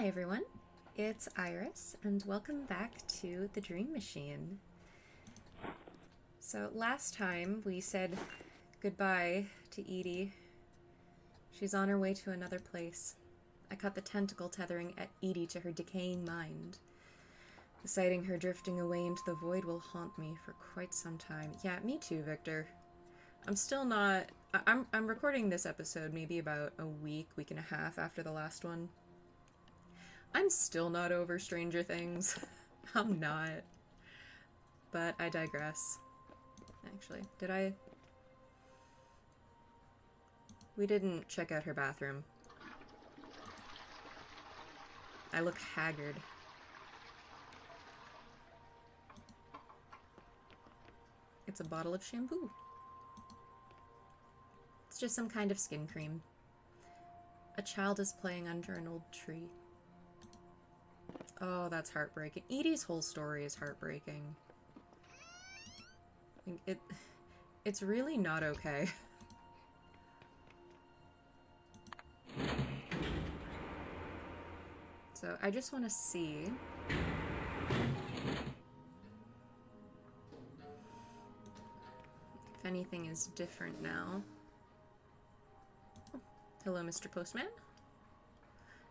Hi everyone, it's Iris, and welcome back to the Dream Machine. So last time we said goodbye to Edie. She's on her way to another place. I cut the tentacle tethering at Edie to her decaying mind. Deciding her drifting away into the void will haunt me for quite some time. Yeah, me too, Victor. I'm still not... I'm recording this episode maybe about a week and a half after the last one. I'm still not over Stranger Things. I'm not. But I digress. Actually, did I... We didn't check out her bathroom. I look haggard. It's a bottle of shampoo. It's just some kind of skin cream. A child is playing under an old tree. Oh, that's heartbreaking. Edie's whole story is heartbreaking. It's really not okay. So I just want to see... if anything is different now. Oh, hello, Mr. Postman.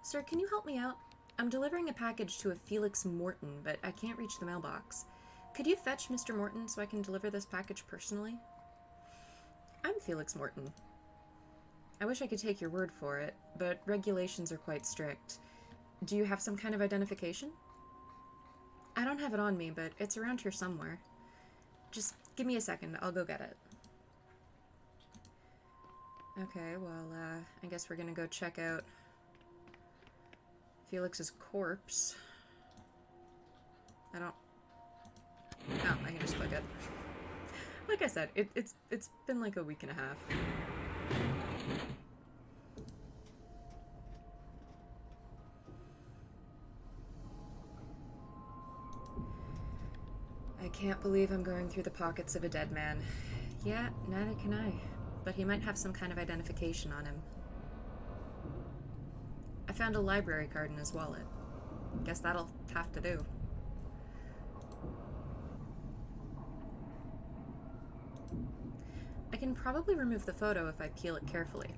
Sir, can you help me out? I'm delivering a package to a Felix Morton, but I can't reach the mailbox. Could you fetch Mr. Morton so I can deliver this package personally? I'm Felix Morton. I wish I could take your word for it, but regulations are quite strict. Do you have some kind of identification? I don't have it on me, but it's around here somewhere. Just give me a second, I'll go get it. Okay, well, I guess we're gonna go check out Felix's corpse. Oh, I can just click it. Like I said, it's been like a week and a half. I can't believe I'm going through the pockets of a dead man. Yeah, neither can I. But he might have some kind of identification on him. I found a library card in his wallet. Guess that'll have to do. I can probably remove the photo if I peel it carefully.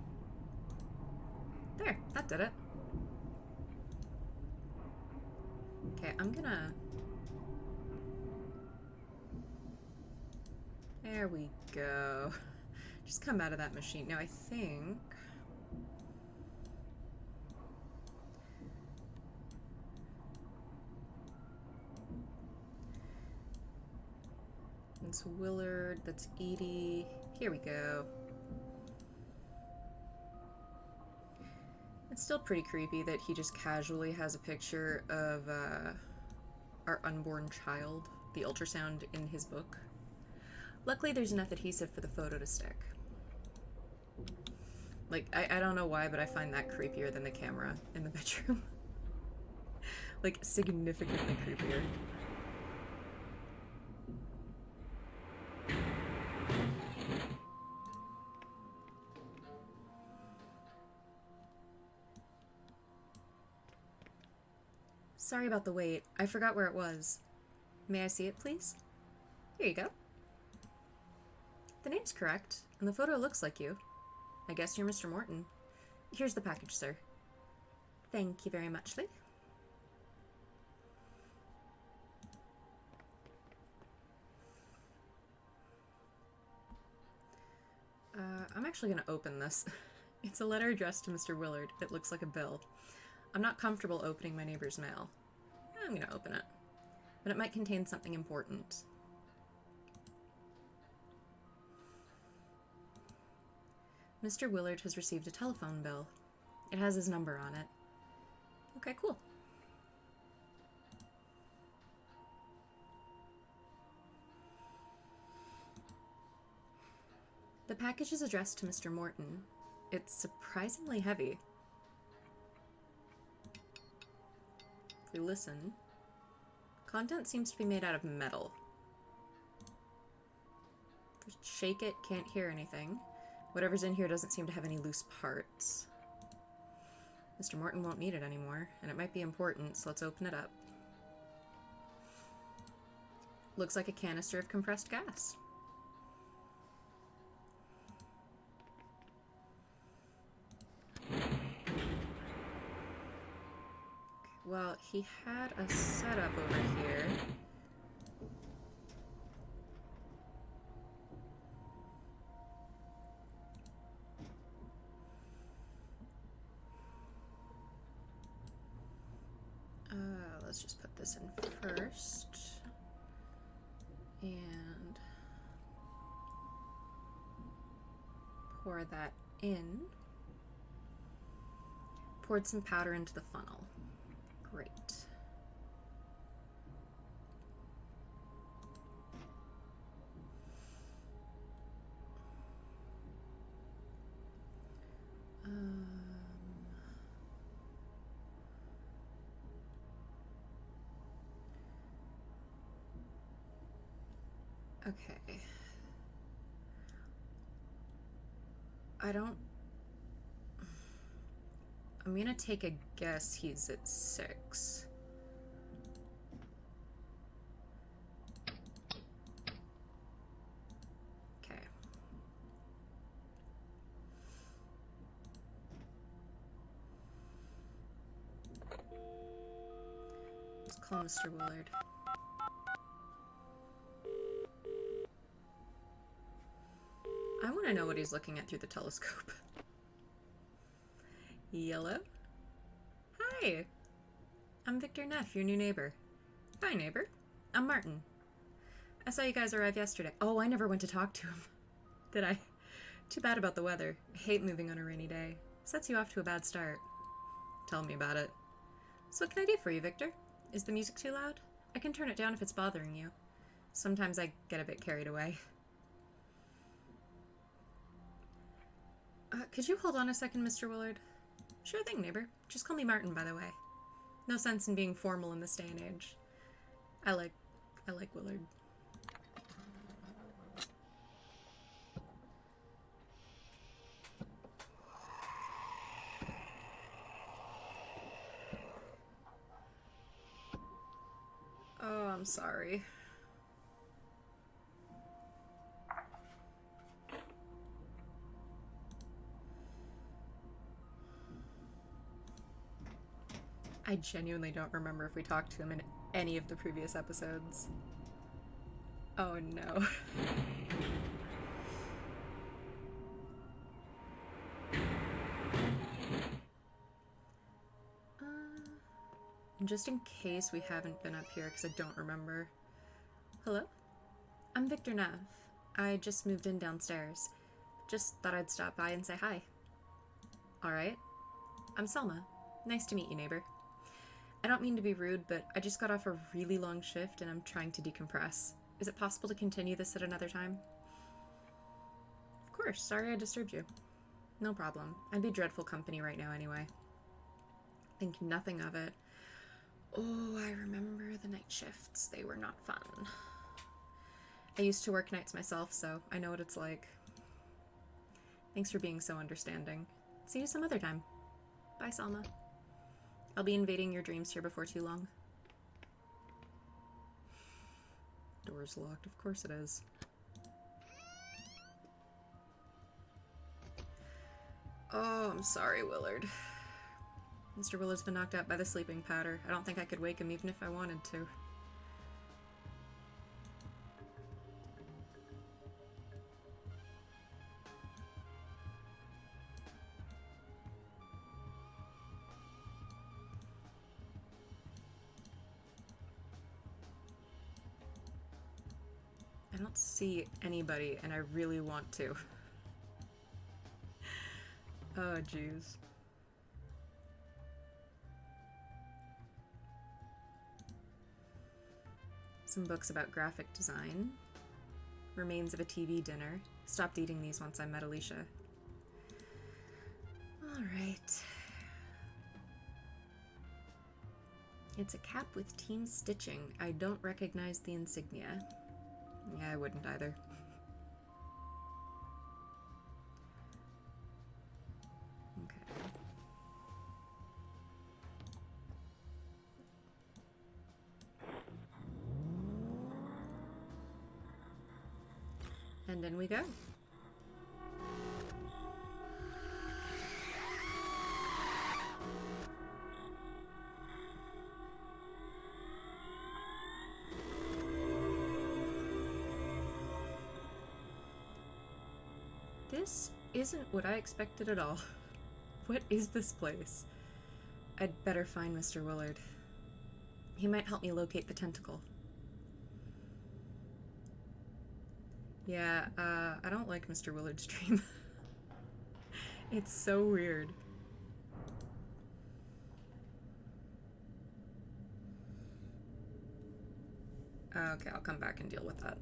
There, that did it. Okay, I'm gonna... There we go. Just come out of that machine. Now I think... It's Willard, that's Edie. Here we go. It's still pretty creepy that he just casually has a picture of our unborn child, the ultrasound in his book. Luckily there's enough adhesive for the photo to stick. Like, I don't know why, but I find that creepier than the camera in the bedroom. Like, significantly creepier. Sorry about the wait. I forgot where it was. May I see it, please? Here you go. The name's correct, and the photo looks like you. I guess you're Mr. Morton. Here's the package, sir. Thank you very much, Lee. I'm actually going to open this. It's a letter addressed to Mr. Willard. It looks like a bill. I'm not comfortable opening my neighbor's mail. I'm going to open it. But it might contain something important. Mr. Willard has received a telephone bill. It has his number on it. Okay, cool. The package is addressed to Mr. Morton. It's surprisingly heavy. If we listen, content seems to be made out of metal. Just shake it, can't hear anything. Whatever's in here doesn't seem to have any loose parts. Mr. Morton won't need it anymore, and it might be important, so let's open it up. Looks like a canister of compressed gas. Well, he had a setup over here. Let's just put this in first. And pour that in. Poured some powder into the funnel. Great. Okay. I'm gonna take a guess he's at 6. Okay. Let's call Mr. Willard. I want to know what he's looking at through the telescope. Yellow? Hi! I'm Victor Neff, your new neighbor. Hi, neighbor. I'm Martin. I saw you guys arrive yesterday. Oh, I never went to talk to him. Did I? Too bad about the weather. I hate moving on a rainy day. Sets you off to a bad start. Tell me about it. So what can I do for you, Victor? Is the music too loud? I can turn it down if it's bothering you. Sometimes I get a bit carried away. Could you hold on a second, Mr. Willard? Sure thing, neighbor. Just call me Martin, by the way. No sense in being formal in this day and age. I like Willard. Oh, I'm sorry. I genuinely don't remember if we talked to him in any of the previous episodes. Oh no. Just in case we haven't been up here, because I don't remember. Hello? I'm Victor Neff. I just moved in downstairs. Just thought I'd stop by and say hi. Alright. I'm Selma. Nice to meet you, neighbor. I don't mean to be rude, but I just got off a really long shift and I'm trying to decompress. Is it possible to continue this at another time? Of course, sorry I disturbed you. No problem. I'd be dreadful company right now anyway. Think nothing of it. Oh, I remember the night shifts. They were not fun. I used to work nights myself, so I know what it's like. Thanks for being so understanding. See you some other time. Bye, Selma. I'll be invading your dreams here before too long. Door's locked. Of course it is. Oh, I'm sorry, Willard. Mr. Willard's been knocked out by the sleeping powder. I don't think I could wake him even if I wanted to. I don't see anybody, and I really want to. Oh, jeez. Some books about graphic design. Remains of a TV dinner. Stopped eating these once I met Alicia. Alright. It's a cap with team stitching. I don't recognize the insignia. Yeah, I wouldn't either. Okay. And in we go. This isn't what I expected at all. What is this place? I'd better find Mr. Willard. He might help me locate the tentacle. Yeah, I don't like Mr. Willard's dream. It's so weird. Okay, I'll come back and deal with that.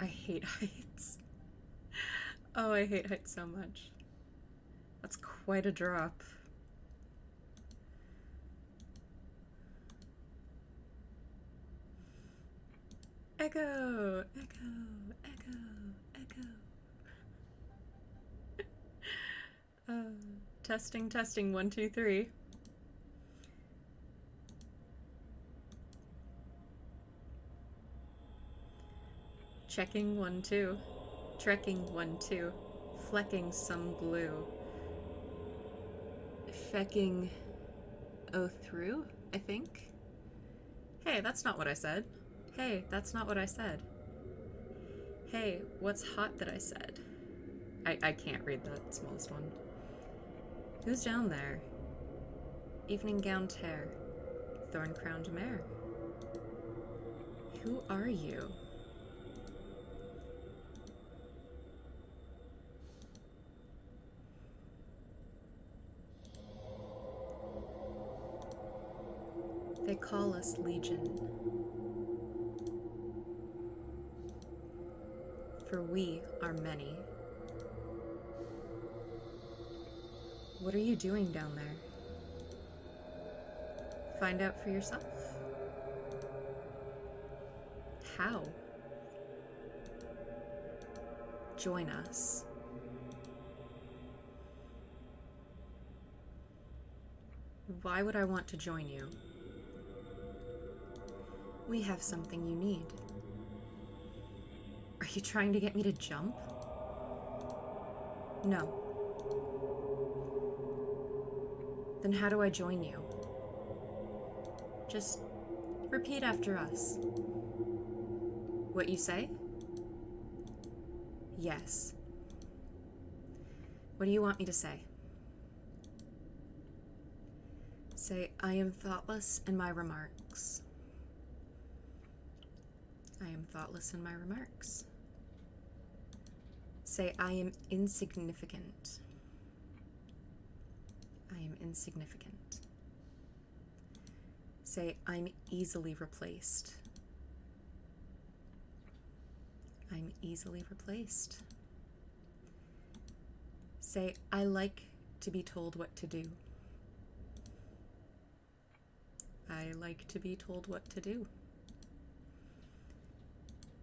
I hate heights. Oh, I hate heights so much. That's quite a drop. Echo! Echo! Echo! Echo! Testing, testing, 1, 2, 3. Checking 1, 2. Trekking 1, 2. Flecking some glue. Fecking through, I think. Hey, that's not what I said. Hey, that's not what I said. Hey, what's hot that I said? I can't read that smallest one. Who's down there? Evening gown tear. Thorn-crowned mare. Who are you? They call us Legion. For we are many. What are you doing down there? Find out for yourself. How? Join us. Why would I want to join you? We have something you need. Are you trying to get me to jump? No. Then how do I join you? Just repeat after us. What you say? Yes. What do you want me to say? Say, I am thoughtless in my remarks. I am thoughtless in my remarks. Say, I am insignificant. I am insignificant. Say, I'm easily replaced. I'm easily replaced. Say, I like to be told what to do. I like to be told what to do.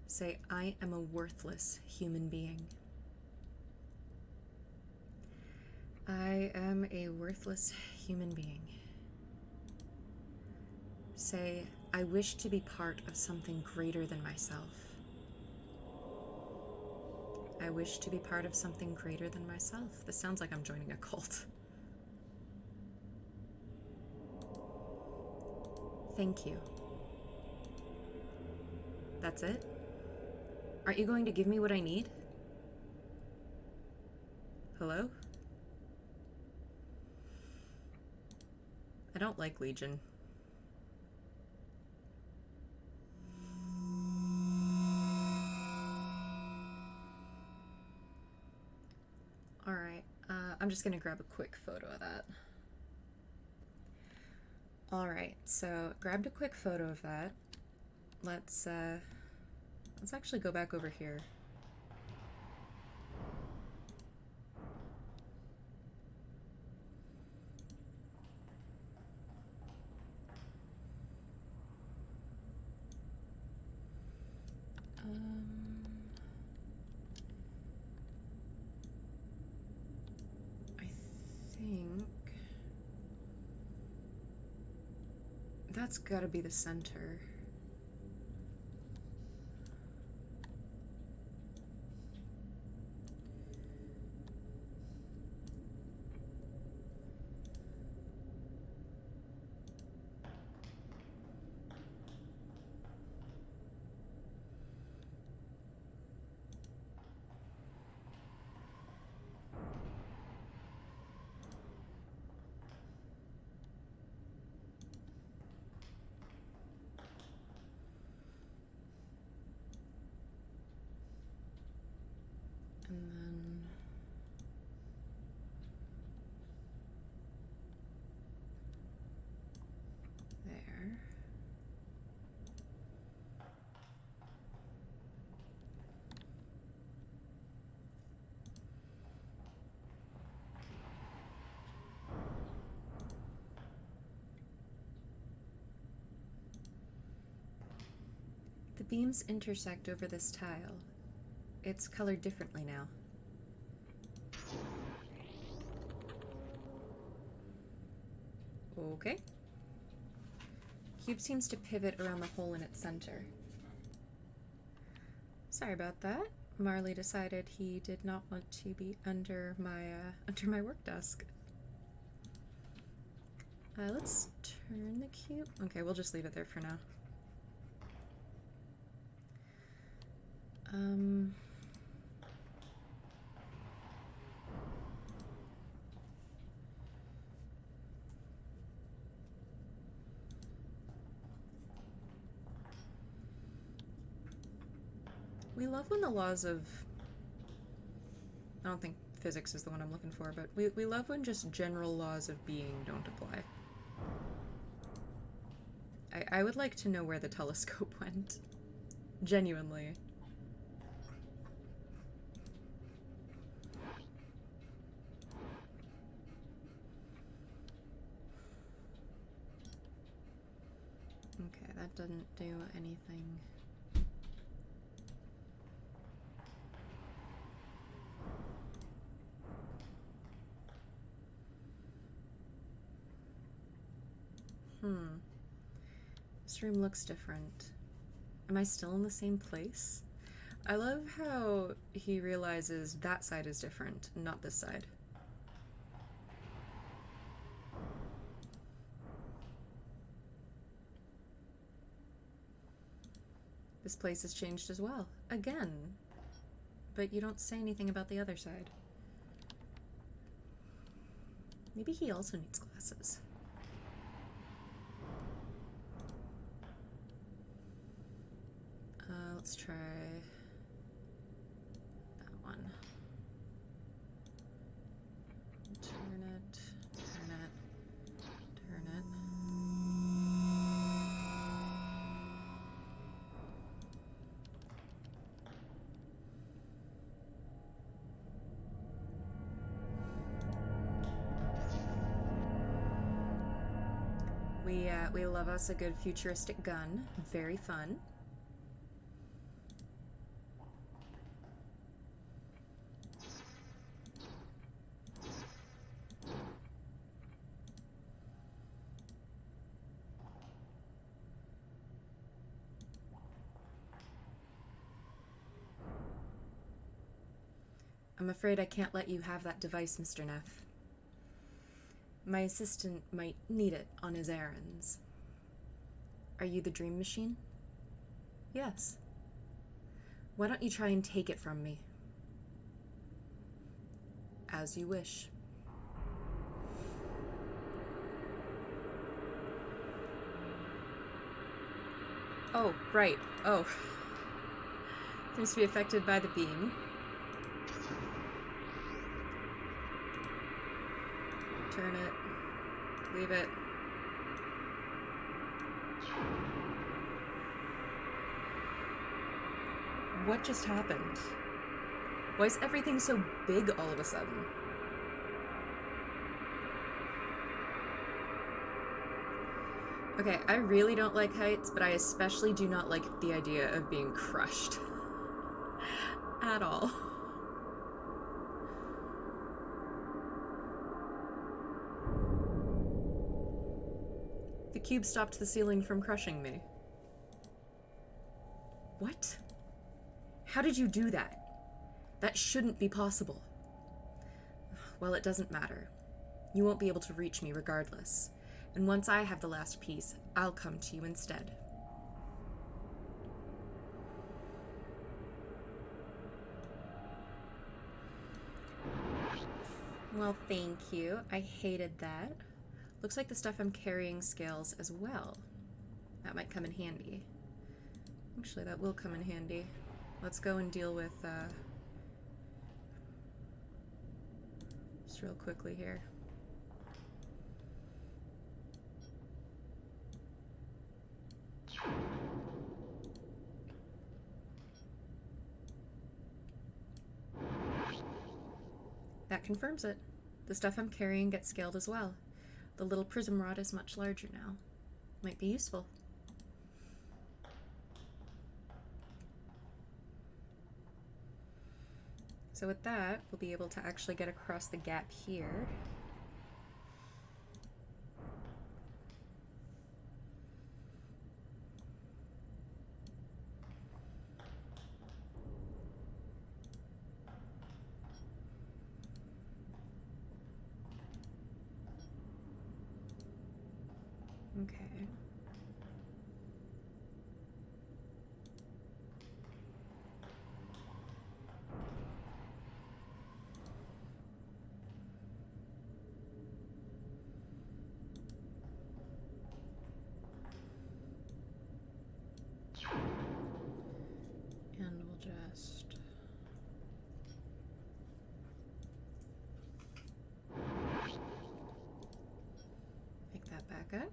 Say, I am a worthless human being. I am a worthless human being. Say, I wish to be part of something greater than myself. I wish to be part of something greater than myself. This sounds like I'm joining a cult. Thank you. That's it? Aren't you going to give me what I need? Hello? I don't like Legion. Alright, I'm just gonna grab a quick photo of that. Alright, so grabbed a quick photo of that. Let's actually go back over here. think that's gotta be the center. And then there. The beams intersect over this tile. It's colored differently now. Okay. Cube seems to pivot around the hole in its center. Sorry about that. Marley decided he did not want to be under my work desk. Let's turn the cube. Okay, we'll just leave it there for now. We love when the laws of... I don't think physics is the one I'm looking for, but we love when just general laws of being don't apply. I would like to know where the telescope went. Genuinely. Okay, that doesn't do anything. This room looks different. Am I still in the same place? I love how he realizes that side is different, not this side. This place has changed as well. Again. But you don't say anything about the other side. Maybe he also needs glasses. Let's try that one. Turn it, turn it, turn it. We love us a good futuristic gun. Very fun. I'm afraid I can't let you have that device, Mr. Neff. My assistant might need it on his errands. Are you the dream machine? Yes. Why don't you try and take it from me? As you wish. Oh, right. Oh. Seems to be affected by the beam. Turn it. Leave it. What just happened? Why is everything so big all of a sudden? Okay, I really don't like heights, but I especially do not like the idea of being crushed. At all. The cube stopped the ceiling from crushing me. What? How did you do that? That shouldn't be possible. Well, it doesn't matter. You won't be able to reach me regardless. And once I have the last piece, I'll come to you instead. Well, thank you. I hated that. Looks like the stuff I'm carrying scales as well. That might come in handy. Actually, that will come in handy. Let's go and deal with, just real quickly here. That confirms it. The stuff I'm carrying gets scaled as well. The little prism rod is much larger now. Might be useful. So with that, we'll be able to actually get across the gap here. Okay. And we'll just make that back up.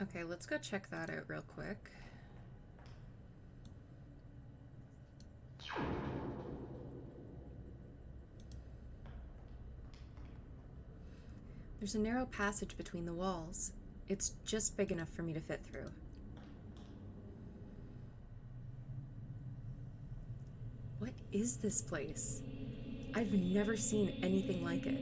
Okay, let's go check that out real quick. There's a narrow passage between the walls. It's just big enough for me to fit through. What is this place? I've never seen anything like it.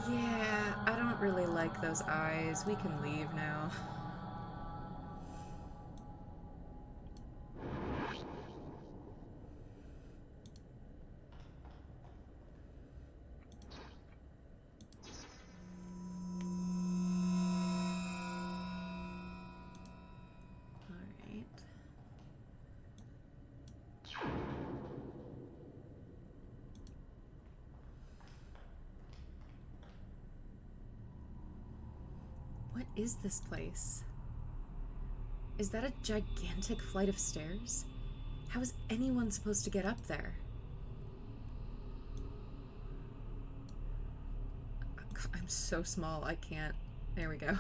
Yeah, I don't really like those eyes. We can leave now. Alright. What is this place? Is that a gigantic flight of stairs? How is anyone supposed to get up there? I'm so small, I can't. There we go.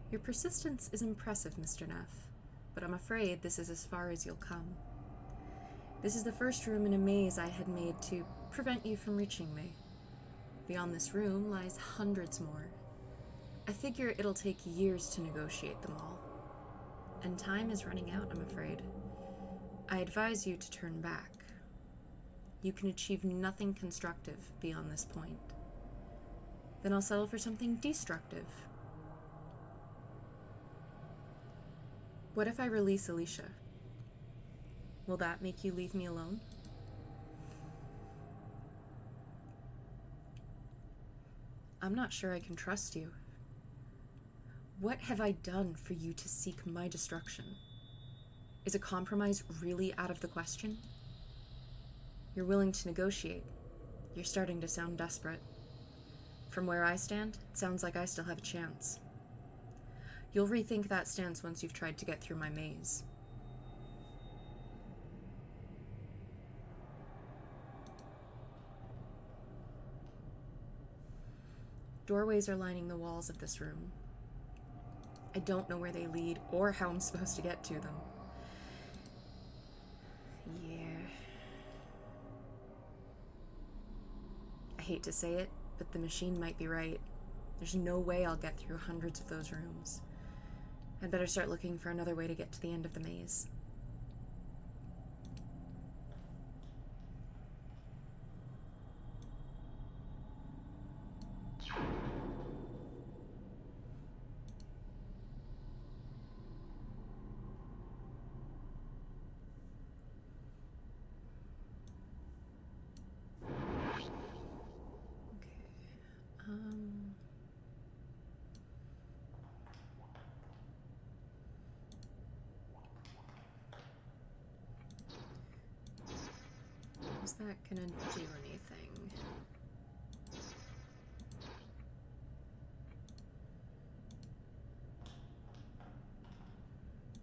Your persistence is impressive, Mr. Neff, but I'm afraid this is as far as you'll come. This is the first room in a maze I had made to prevent you from reaching me. Beyond this room lies hundreds more. I figure it'll take years to negotiate them all. And time is running out, I'm afraid. I advise you to turn back. You can achieve nothing constructive beyond this point. Then I'll settle for something destructive. What if I release Alicia? Will that make you leave me alone? I'm not sure I can trust you. What have I done for you to seek my destruction? Is a compromise really out of the question? You're willing to negotiate. You're starting to sound desperate. From where I stand, it sounds like I still have a chance. You'll rethink that stance once you've tried to get through my maze. Doorways are lining the walls of this room. I don't know where they lead or how I'm supposed to get to them. Yeah. I hate to say it, but the machine might be right. There's no way I'll get through hundreds of those rooms. I'd better start looking for another way to get to the end of the maze. Is that gonna do anything?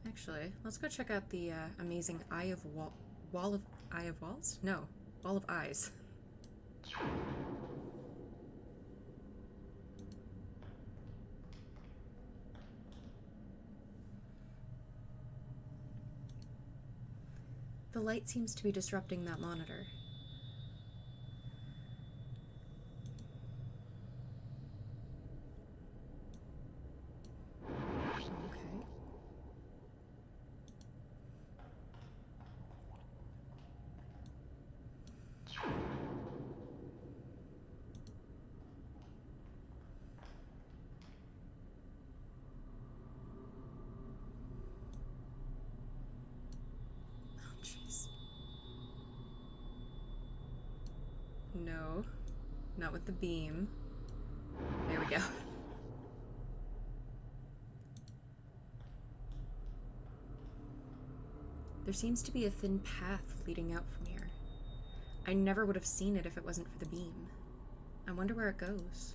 Actually, let's go check out the amazing Wall of Walls? No, Wall of Eyes. The light seems to be disrupting that monitor. Okay. Oh, jeez. No, not with the beam. There we go. There seems to be a thin path leading out from here. I never would have seen it if it wasn't for the beam. I wonder where it goes.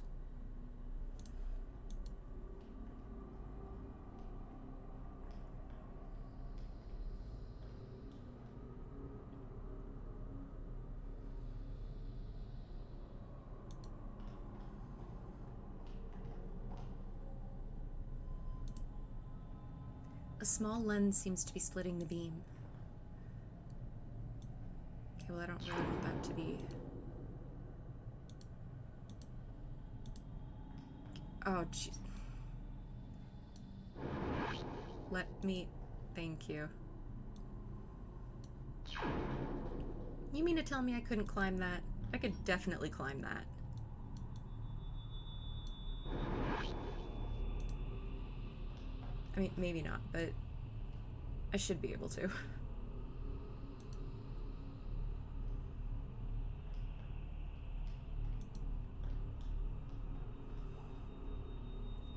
A small lens seems to be splitting the beam. Okay, well, I don't really want that to be... Oh, jeez. Let me... Thank you. You mean to tell me I couldn't climb that? I could definitely climb that. I mean, maybe not, but I should be able to.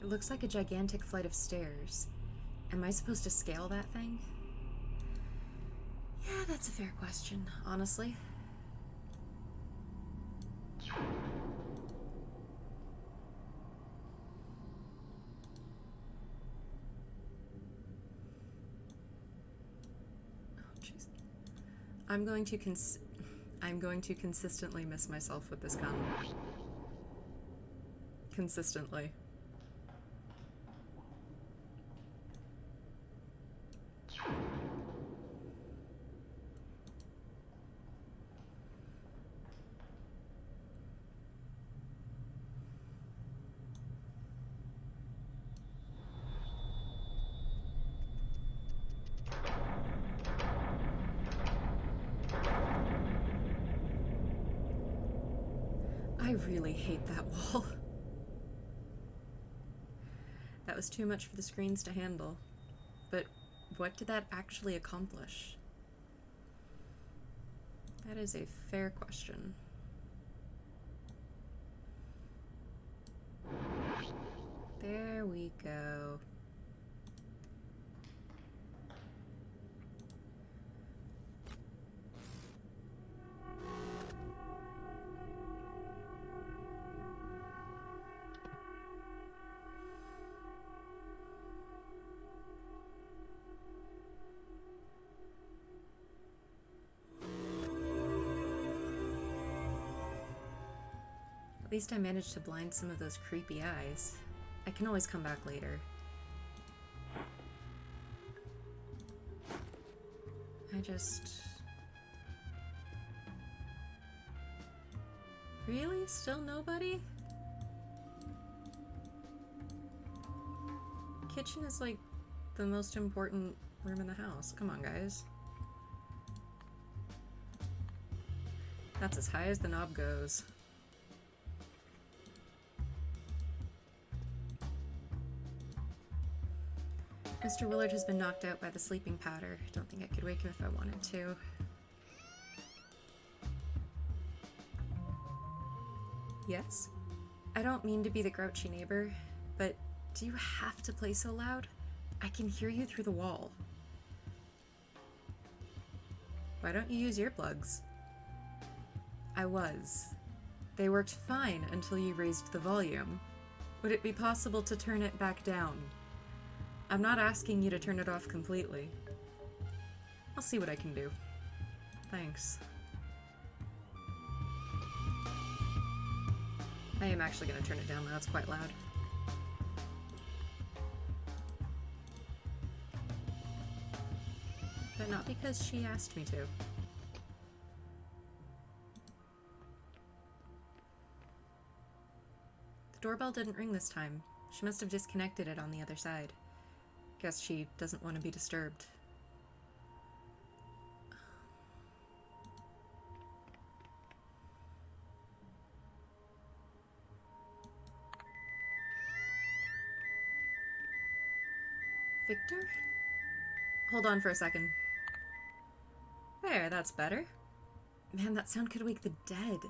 It looks like a gigantic flight of stairs. Am I supposed to scale that thing? Yeah, that's a fair question, honestly. I'm going to consistently miss myself with this gun. Consistently. I really hate that wall. That was too much for the screens to handle. But what did that actually accomplish? That is a fair question. There we go. least I managed to blind some of those creepy eyes. I can always come back later. Really? Still nobody? Kitchen is like the most important room in the house. Come on, guys. That's as high as the knob goes. Mr. Willard has been knocked out by the sleeping powder. Don't think I could wake him if I wanted to. Yes? I don't mean to be the grouchy neighbor, but do you have to play so loud? I can hear you through the wall. Why don't you use earplugs? I was. They worked fine until you raised the volume. Would it be possible to turn it back down? I'm not asking you to turn it off completely. I'll see what I can do. Thanks. I am actually going to turn it down though, it's quite loud. But not because she asked me to. The doorbell didn't ring this time. She must have disconnected it on the other side. Guess she doesn't want to be disturbed. Victor? Hold on for a second. There, that's better. Man, that sound could wake the dead.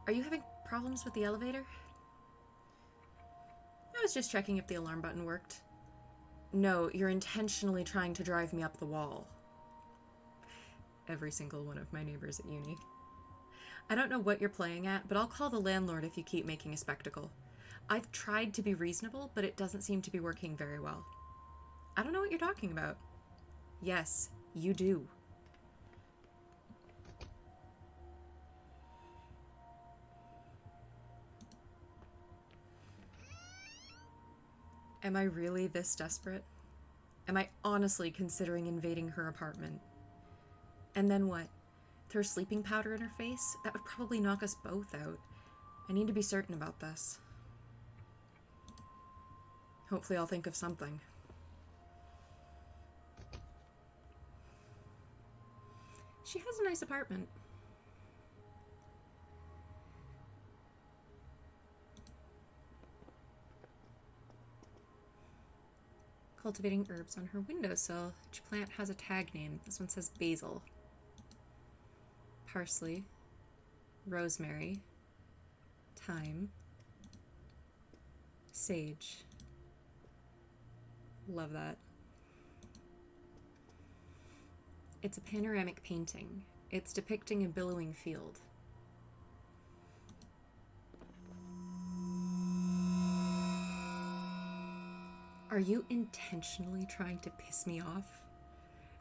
Are you having problems with the elevator? I was just checking if the alarm button worked. No, you're intentionally trying to drive me up the wall. Every single one of my neighbors at uni. I don't know what you're playing at, but I'll call the landlord if you keep making a spectacle. I've tried to be reasonable, but it doesn't seem to be working very well. I don't know what you're talking about. Yes, you do. Am I really this desperate? Am I honestly considering invading her apartment? And then what? Throw sleeping powder in her face? That would probably knock us both out. I need to be certain about this. Hopefully I'll think of something. She has a nice apartment. Cultivating herbs on her windowsill. Each plant has a tag name. This one says basil, parsley, rosemary, thyme, sage. Love that. It's a panoramic painting. It's depicting a billowing field. Are you intentionally trying to piss me off?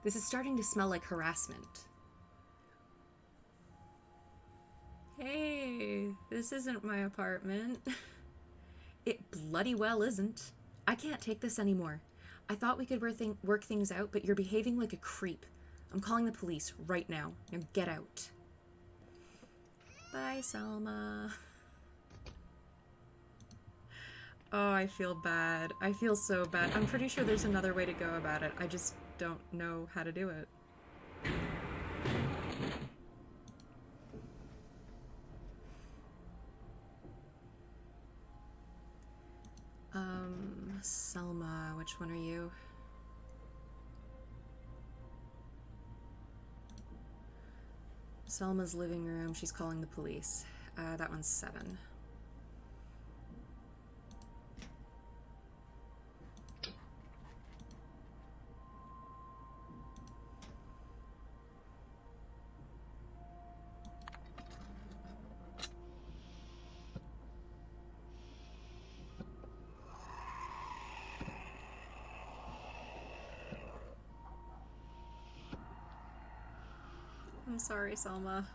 This is starting to smell like harassment. Hey, this isn't my apartment. It bloody well isn't. I can't take this anymore. I thought we could work things out, but you're behaving like a creep. I'm calling the police right now. Now get out. Bye, Selma. Oh, I feel bad. I feel so bad. I'm pretty sure there's another way to go about it. I just don't know how to do it. Selma, which one are you? Selma's living room. She's calling the police. That one's 7. I'm sorry, Selma.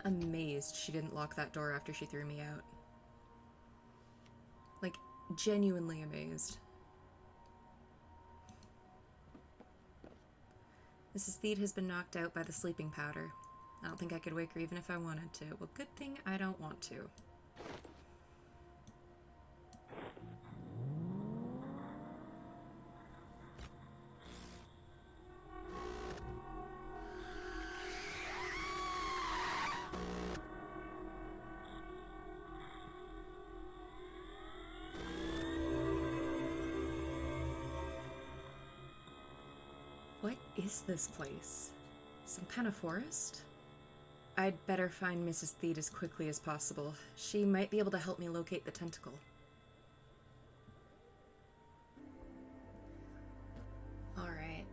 I'm amazed she didn't lock that door after she threw me out. Like, genuinely amazed. Mrs. Theed has been knocked out by the sleeping powder. I don't think I could wake her even if I wanted to. Well, good thing I don't want to. What is this place? Some kind of forest? I'd better find Mrs. Theed as quickly as possible. She might be able to help me locate the tentacle. Alright.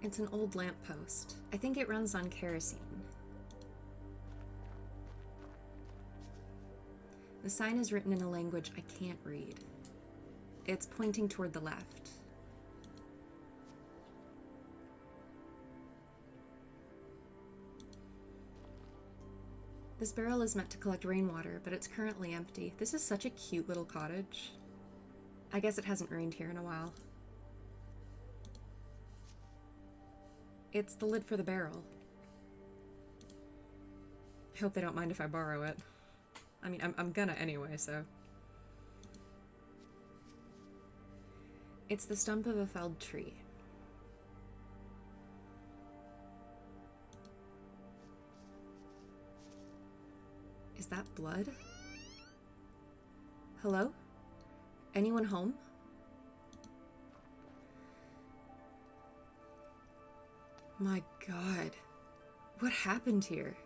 It's an old lamppost. I think it runs on kerosene. The sign is written in a language I can't read. It's pointing toward the left. This barrel is meant to collect rainwater, but it's currently empty. This is such a cute little cottage. I guess it hasn't rained here in a while. It's the lid for the barrel. I hope they don't mind if I borrow it. I mean, I'm gonna anyway, so. It's the stump of a felled tree. Is that blood? Hello? Anyone home? My God. What happened here?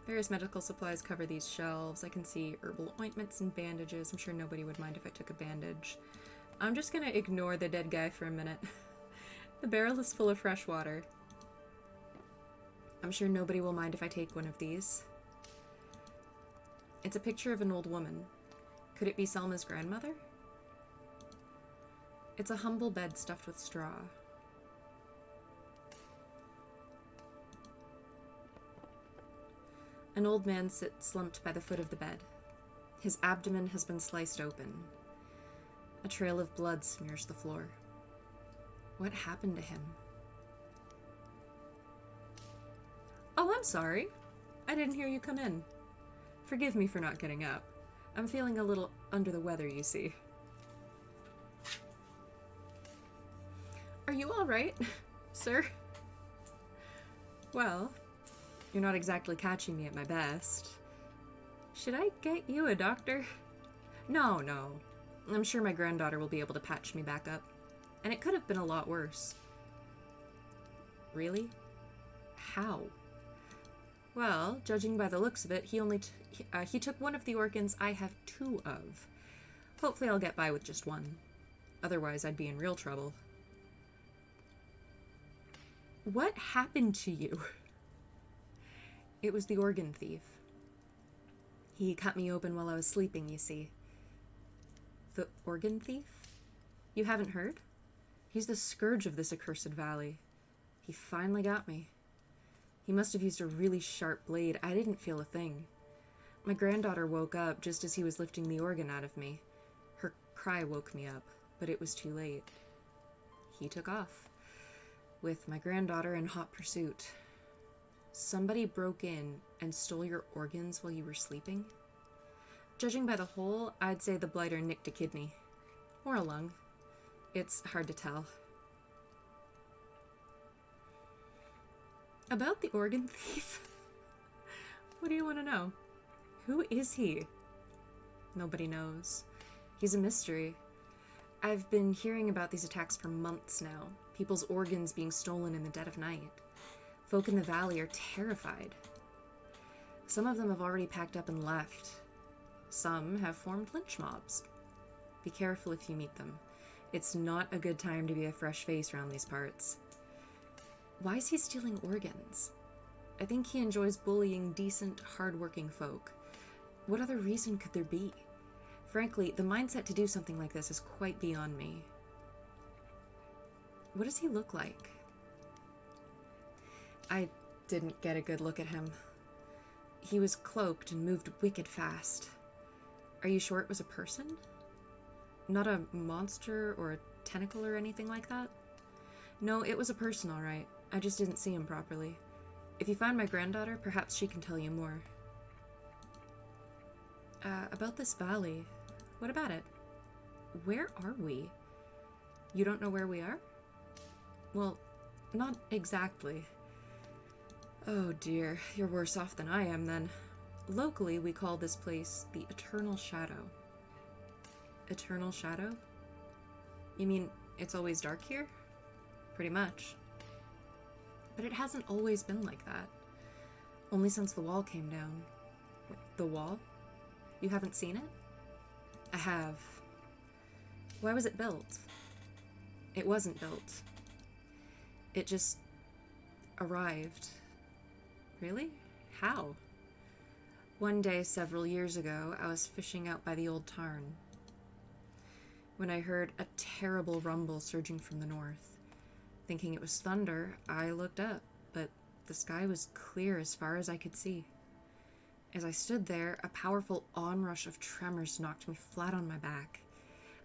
Various medical supplies cover these shelves. I can see herbal ointments and bandages. I'm sure nobody would mind if I took a bandage. I'm just gonna ignore the dead guy for a minute. The barrel is full of fresh water. I'm sure nobody will mind if I take one of these. It's a picture of an old woman. Could it be Selma's grandmother? It's a humble bed stuffed with straw. An old man sits slumped by the foot of the bed. His abdomen has been sliced open. A trail of blood smears the floor. What happened to him? Oh, I'm sorry. I didn't hear you come in. Forgive me for not getting up. I'm feeling a little under the weather, you see. Are you all right, sir? Well, you're not exactly catching me at my best. Should I get you a doctor? No. I'm sure my granddaughter will be able to patch me back up. And it could have been a lot worse. Really? How? Well, judging by the looks of it, he took one of the organs I have two of. Hopefully I'll get by with just one. Otherwise, I'd be in real trouble. What happened to you? It was the organ thief. He cut me open while I was sleeping, you see. The organ thief? You haven't heard? He's the scourge of this accursed valley. He finally got me. He must have used a really sharp blade. I didn't feel a thing. My granddaughter woke up just as he was lifting the organ out of me. Her cry woke me up, but it was too late. He took off, with my granddaughter in hot pursuit. Somebody broke in and stole your organs while you were sleeping? Judging by the hole, I'd say the blighter nicked a kidney. Or a lung. It's hard to tell. About the organ thief? What do you want to know? Who is he? Nobody knows. He's a mystery. I've been hearing about these attacks for months now. People's organs being stolen in the dead of night. Folk in the valley are terrified. Some of them have already packed up and left. Some have formed lynch mobs. Be careful if you meet them. It's not a good time to be a fresh face around these parts. Why is he stealing organs? I think he enjoys bullying decent, hard-working folk. What other reason could there be? Frankly, the mindset to do something like this is quite beyond me. What does he look like? I didn't get a good look at him. He was cloaked and moved wicked fast. Are you sure it was a person? Not a monster or a tentacle or anything like that? No, it was a person, all right. I just didn't see him properly. If you find my granddaughter, perhaps she can tell you more. About this valley. What about it? Where are we? You don't know where we are? Well, not exactly. Oh dear, you're worse off than I am then. Locally, we call this place the Eternal Shadow. Eternal Shadow? You mean it's always dark here? Pretty much. But it hasn't always been like that. Only since the wall came down. The wall? You haven't seen it? I have. Why was it built? It wasn't built. It just arrived. Really? How? One day several years ago, I was fishing out by the old tarn when I heard a terrible rumble surging from the north. Thinking it was thunder, I looked up, but the sky was clear as far as I could see. As I stood there, a powerful onrush of tremors knocked me flat on my back.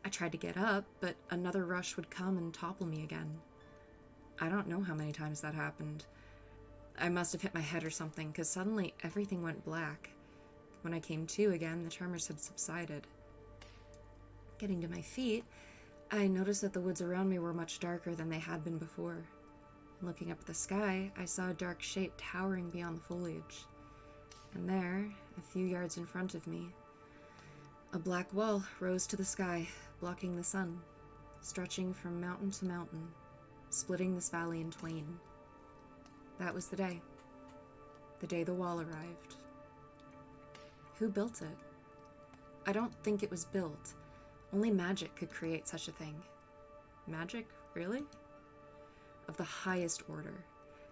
I tried to get up, but another rush would come and topple me again. I don't know how many times that happened. I must have hit my head or something, because suddenly everything went black. When I came to again, the tremors had subsided. Getting to my feet, I noticed that the woods around me were much darker than they had been before. Looking up at the sky, I saw a dark shape towering beyond the foliage. And there, a few yards in front of me, a black wall rose to the sky, blocking the sun, stretching from mountain to mountain, splitting this valley in twain. That was the day the wall arrived. Who built it? I don't think it was built. Only magic could create such a thing. Magic? Really? Of the highest order.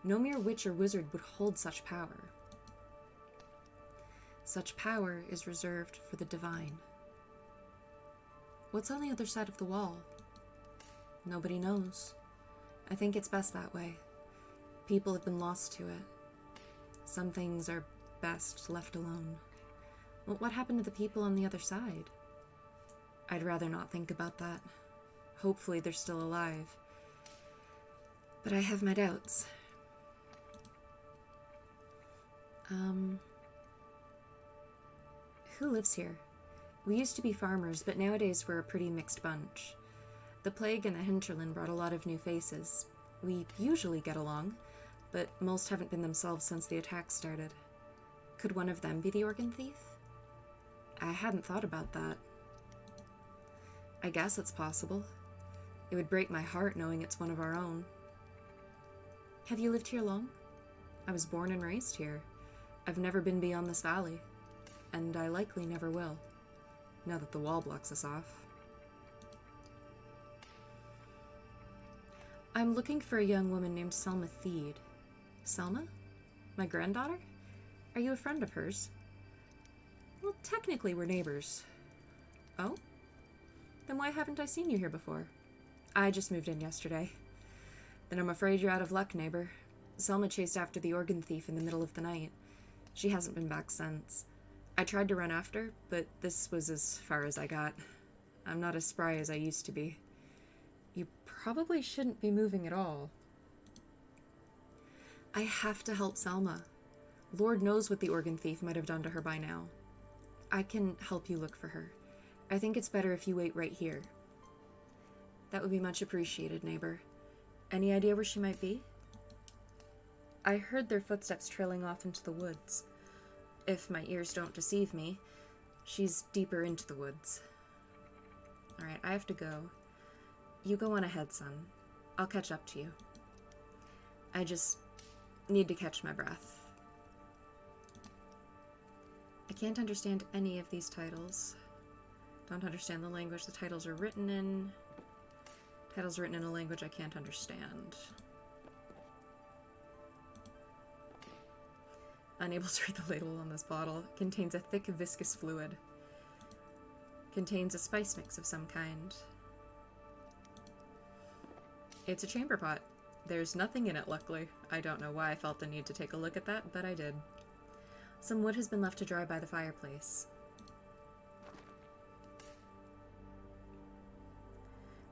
No mere witch or wizard would hold such power. Such power is reserved for the divine. What's on the other side of the wall? Nobody knows. I think it's best that way. People have been lost to it. Some things are best left alone. Well, what happened to the people on the other side? I'd rather not think about that. Hopefully they're still alive. But I have my doubts. Who lives here? We used to be farmers, but nowadays we're a pretty mixed bunch. The plague and the hinterland brought a lot of new faces. We usually get along, but most haven't been themselves since the attack started. Could one of them be the organ thief? I hadn't thought about that. I guess it's possible. It would break my heart knowing it's one of our own. Have you lived here long? I was born and raised here. I've never been beyond this valley, and I likely never will, now that the wall blocks us off. I'm looking for a young woman named Selma Theed. Selma? My granddaughter? Are you a friend of hers? Well, technically we're neighbors. Oh? Then why haven't I seen you here before? I just moved in yesterday. Then I'm afraid you're out of luck, neighbor. Selma chased after the organ thief in the middle of the night. She hasn't been back since. I tried to run after, but this was as far as I got. I'm not as spry as I used to be. You probably shouldn't be moving at all. I have to help Selma. Lord knows what the organ thief might have done to her by now. I can help you look for her. I think it's better if you wait right here. That would be much appreciated, neighbor. Any idea where she might be? I heard their footsteps trailing off into the woods. If my ears don't deceive me, she's deeper into the woods. Alright, I have to go. You go on ahead, son. I'll catch up to you. I just need to catch my breath. I can't understand any of these titles. Don't understand the language the titles are written in. Titles written in a language I can't understand. Unable to read the label on this bottle. Contains a thick, viscous fluid. Contains a spice mix of some kind. It's a chamber pot. There's nothing in it, luckily. I don't know why I felt the need to take a look at that, but I did. Some wood has been left to dry by the fireplace.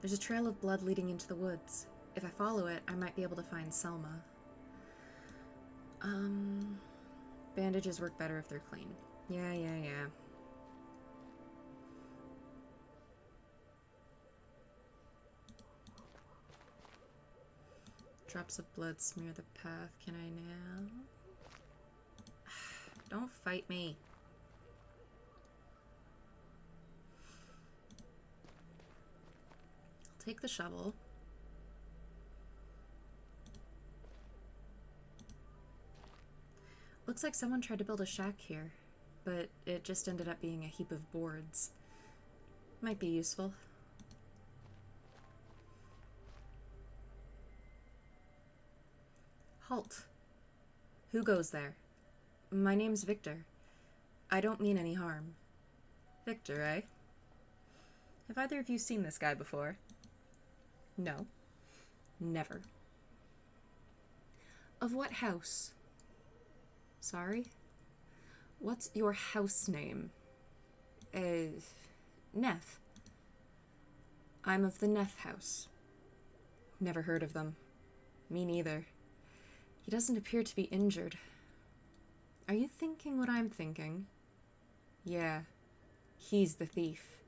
There's a trail of blood leading into the woods. If I follow it, I might be able to find Selma. Bandages work better if they're clean. Yeah. Drops of blood smear the path. Can I now? Don't fight me. I'll take the shovel. Looks like someone tried to build a shack here, but it just ended up being a heap of boards. Might be useful. Halt. Who goes there? My name's Victor. I don't mean any harm. Victor, eh? Have either of you seen this guy before? No. Never. Of what house? Sorry? What's your house name? Neff. I'm of the Neff house. Never heard of them. Me neither. He doesn't appear to be injured. Are you thinking what I'm thinking? Yeah. He's the thief.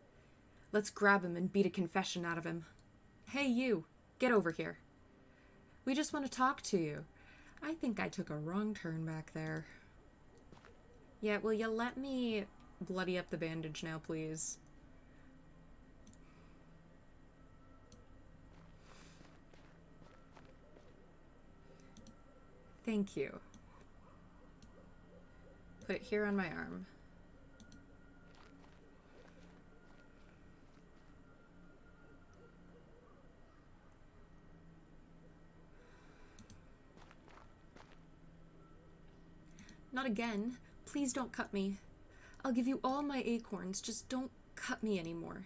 Let's grab him and beat a confession out of him. Hey, you. Get over here. We just want to talk to you. I think I took a wrong turn back there. Yeah, will you let me bloody up the bandage now, please? Thank you. Put it here on my arm. Not again. Please don't cut me. I'll give you all my acorns. Just don't cut me anymore.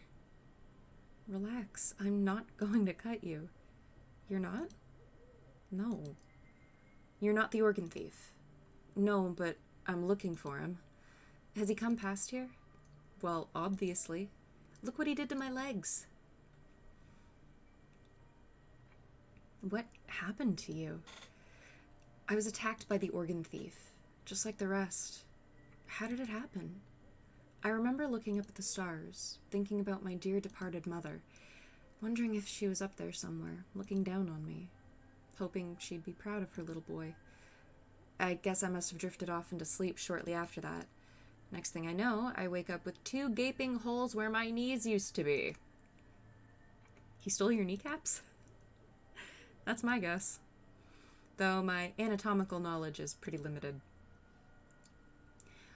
Relax. I'm not going to cut you. You're not? No. You're not the organ thief. No, but I'm looking for him. Has he come past here? Well, obviously. Look what he did to my legs. What happened to you? I was attacked by the organ thief, just like the rest. How did it happen? I remember looking up at the stars, thinking about my dear departed mother, wondering if she was up there somewhere, looking down on me, hoping she'd be proud of her little boy. I guess I must have drifted off into sleep shortly after that. Next thing I know, I wake up with 2 gaping holes where my knees used to be. He stole your kneecaps? That's my guess. Though my anatomical knowledge is pretty limited.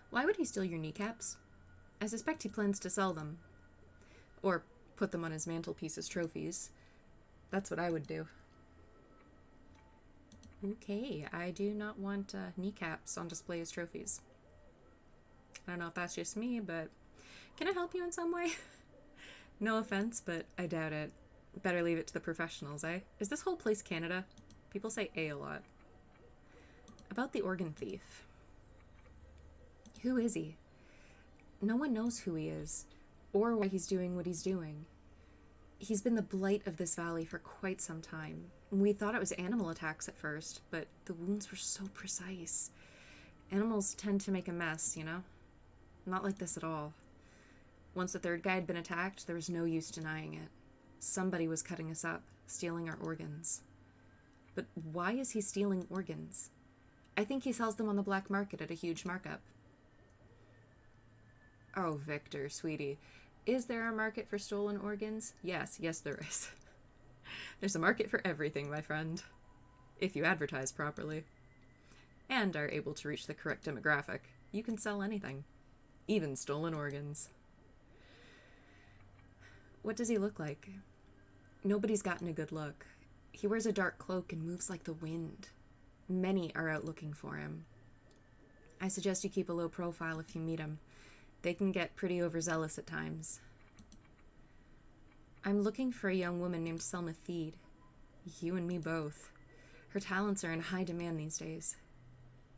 Why would he steal your kneecaps? I suspect he plans to sell them. Or put them on his mantelpiece as trophies. That's what I would do. Okay, I do not want kneecaps on display as trophies. I don't know if that's just me, but can I help you in some way? No offense, but I doubt it. Better leave it to the professionals, eh? Is this whole place Canada? People say A lot. About the organ thief. Who is he? No one knows who he is, or why he's doing what he's doing. He's been the blight of this valley for quite some time. We thought it was animal attacks at first, but the wounds were so precise. Animals tend to make a mess, you know? Not like this at all. Once the third guy had been attacked, there was no use denying it. Somebody was cutting us up, stealing our organs. But why is he stealing organs? I think he sells them on the black market at a huge markup. Oh, Victor, sweetie. Is there a market for stolen organs? Yes, there is. There's a market for everything, my friend. If you advertise properly. And are able to reach the correct demographic, you can sell anything. Even stolen organs. What does he look like? Nobody's gotten a good look. He wears a dark cloak and moves like the wind. Many are out looking for him. I suggest you keep a low profile if you meet him. They can get pretty overzealous at times. I'm looking for a young woman named Selma Theed. You and me both. Her talents are in high demand these days.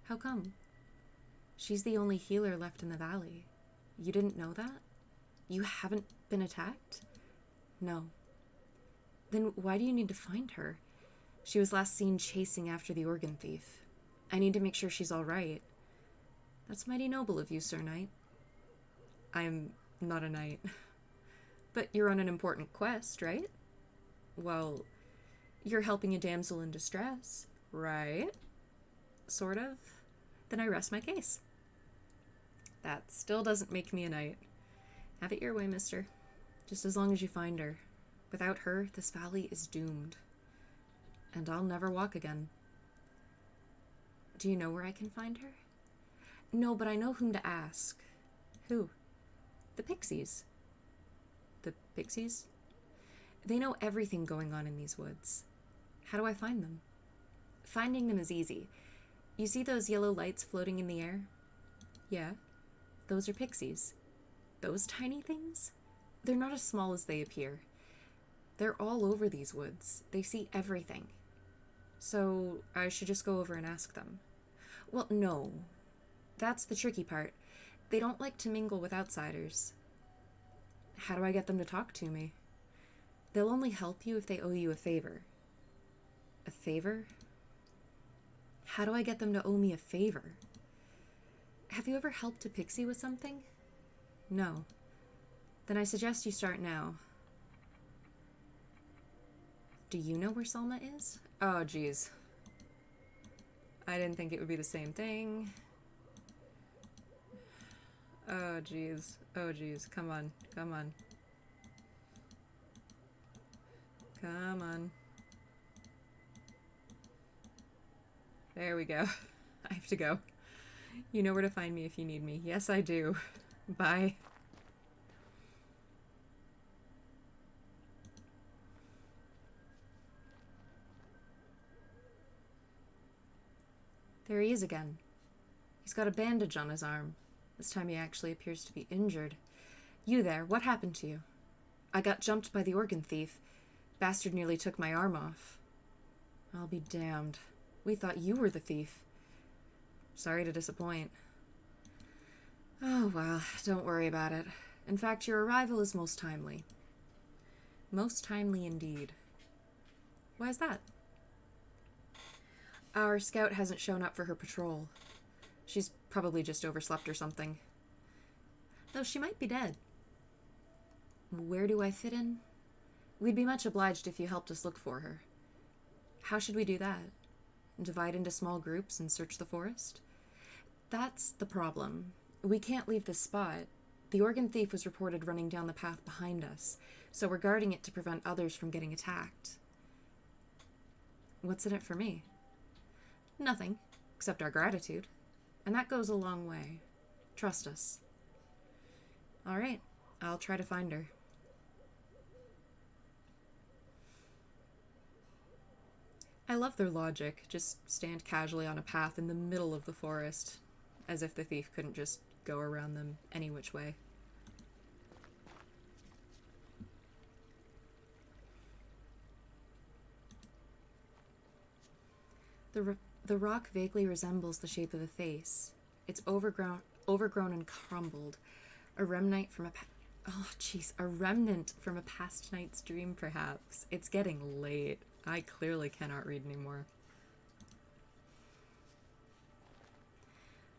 How come? She's the only healer left in the valley. You didn't know that? You haven't been attacked? No. Then why do you need to find her? She was last seen chasing after the organ thief. I need to make sure she's all right. That's mighty noble of you, Sir Knight. I'm not a knight. But you're on an important quest, right? Well, you're helping a damsel in distress, right? Sort of. Then I rest my case. That still doesn't make me a knight. Have it your way, mister. Just as long as you find her. Without her, this valley is doomed. And I'll never walk again. Do you know where I can find her? No, but I know whom to ask. Who? The Pixies. The Pixies? They know everything going on in these woods. How do I find them? Finding them is easy. You see those yellow lights floating in the air? Yeah. Those are pixies. Those tiny things? They're not as small as they appear. They're all over these woods. They see everything. So I should just go over and ask them. Well, no. That's the tricky part. They don't like to mingle with outsiders. How do I get them to talk to me? They'll only help you if they owe you a favor. A favor? How do I get them to owe me a favor? Have you ever helped a pixie with something? No. Then I suggest you start now. Do you know where Selma is? Oh, geez. I didn't think it would be the same thing. Oh, geez. Oh, geez. Come on. Come on. Come on. There we go. I have to go. You know where to find me if you need me. Yes, I do. Bye. There he is again. He's got a bandage on his arm. This time he actually appears to be injured. You there, what happened to you? I got jumped by the organ thief. Bastard nearly took my arm off. I'll be damned. We thought you were the thief. Sorry to disappoint. Oh, well, don't worry about it. In fact, your arrival is most timely. Most timely indeed. Why is that? Our scout hasn't shown up for her patrol. She's probably just overslept or something. Though she might be dead. Where do I fit in? We'd be much obliged if you helped us look for her. How should we do that? Divide into small groups and search the forest? That's the problem. We can't leave this spot. The organ thief was reported running down the path behind us, so we're guarding it to prevent others from getting attacked. What's in it for me? Nothing, except our gratitude. And that goes a long way. Trust us. All right, I'll try to find her. I love their logic. Just stand casually on a path in the middle of the forest, as if the thief couldn't just go around them any which way. The rock vaguely resembles the shape of a face. It's overgrown and crumbled. A remnant from a remnant from a past night's dream, perhaps. It's getting late. I clearly cannot read anymore.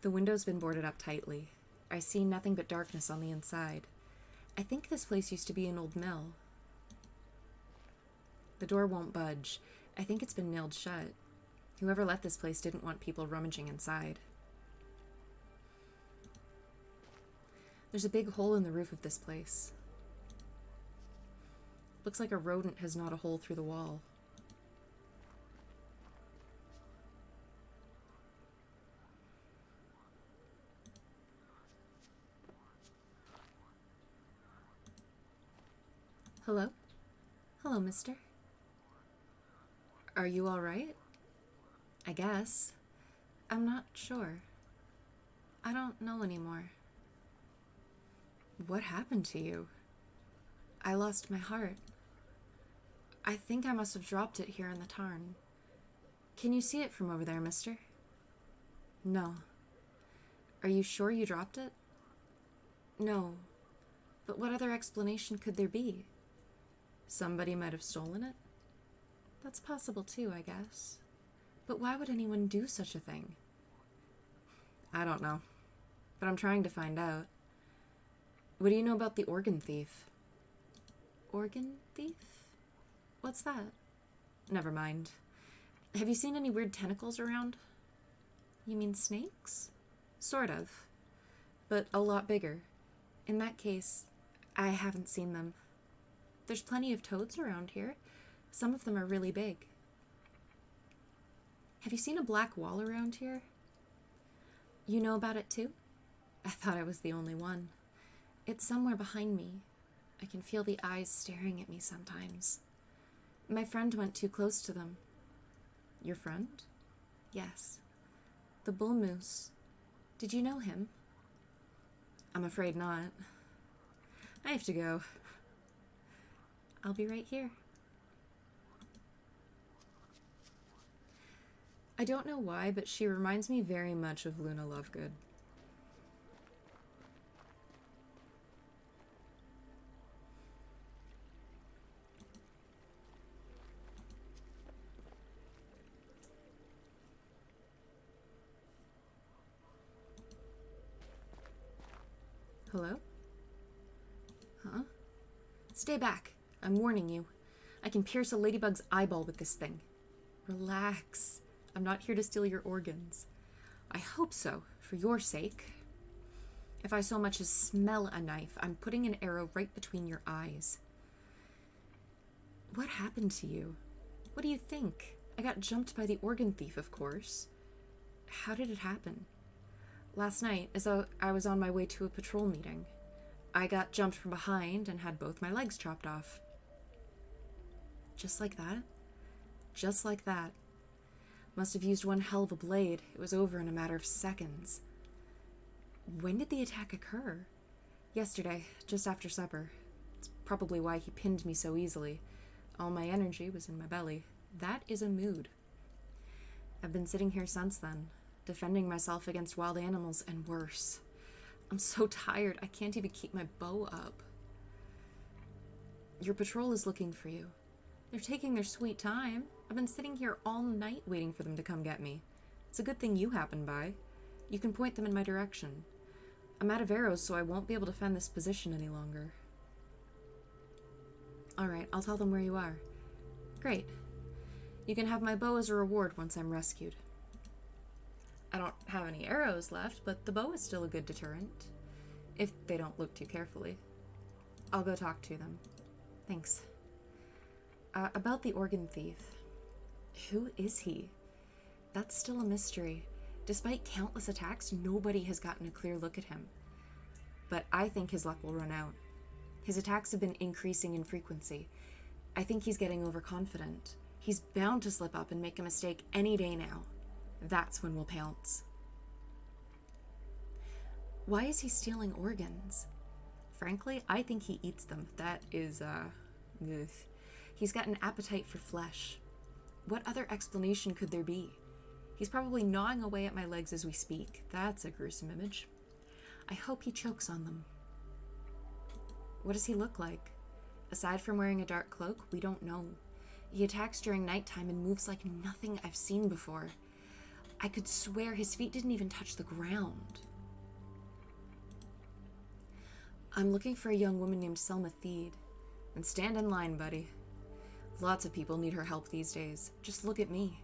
The window's been boarded up tightly. I see nothing but darkness on the inside. I think this place used to be an old mill. The door won't budge. I think it's been nailed shut. Whoever let this place didn't want people rummaging inside. There's a big hole in the roof of this place. Looks like a rodent has gnawed a hole through the wall. Hello? Hello, mister. Are you all right? I guess. I'm not sure. I don't know anymore. What happened to you? I lost my heart. I think I must have dropped it here in the tarn. Can you see it from over there, mister? No. Are you sure you dropped it? No. But what other explanation could there be? Somebody might have stolen it? That's possible too, I guess. But why would anyone do such a thing? I don't know. But I'm trying to find out. What do you know about the organ thief? Organ thief? What's that? Never mind. Have you seen any weird tentacles around? You mean snakes? Sort of. But a lot bigger. In that case, I haven't seen them. There's plenty of toads around here. Some of them are really big. Have you seen a black wall around here? You know about it too? I thought I was the only one. It's somewhere behind me. I can feel the eyes staring at me sometimes. My friend went too close to them. Your friend? Yes. The bull moose. Did you know him? I'm afraid not. I have to go. I'll be right here. I don't know why, but she reminds me very much of Luna Lovegood. Hello? Huh? Stay back. I'm warning you. I can pierce a ladybug's eyeball with this thing. Relax. I'm not here to steal your organs. I hope so, for your sake. If I so much as smell a knife, I'm putting an arrow right between your eyes. What happened to you? What do you think? I got jumped by the organ thief, of course. How did it happen? Last night, as I was on my way to a patrol meeting, I got jumped from behind and had both my legs chopped off. Just like that? Just like that. Must have used one hell of a blade. It was over in a matter of seconds. When did the attack occur? Yesterday, just after supper. It's probably why he pinned me so easily. All my energy was in my belly. That is a mood. I've been sitting here since then, defending myself against wild animals and worse. I'm so tired, I can't even keep my bow up. Your patrol is looking for you. They're taking their sweet time. I've been sitting here all night waiting for them to come get me. It's a good thing you happened by. You can point them in my direction. I'm out of arrows, so I won't be able to defend this position any longer. Alright, I'll tell them where you are. Great. You can have my bow as a reward once I'm rescued. I don't have any arrows left, but the bow is still a good deterrent. If they don't look too carefully. I'll go talk to them. Thanks. About the organ thief. Who is he? That's still a mystery. Despite countless attacks, nobody has gotten a clear look at him. But I think his luck will run out. His attacks have been increasing in frequency. I think he's getting overconfident. He's bound to slip up and make a mistake any day now. That's when we'll pounce. Why is he stealing organs? Frankly, I think he eats them. That is, ugh. He's got an appetite for flesh. What other explanation could there be? He's probably gnawing away at my legs as we speak. That's a gruesome image. I hope he chokes on them. What does he look like? Aside from wearing a dark cloak, we don't know. He attacks during nighttime and moves like nothing I've seen before. I could swear his feet didn't even touch the ground. I'm looking for a young woman named Selma Theed. And stand in line, buddy. Lots of people need her help these days. Just look at me.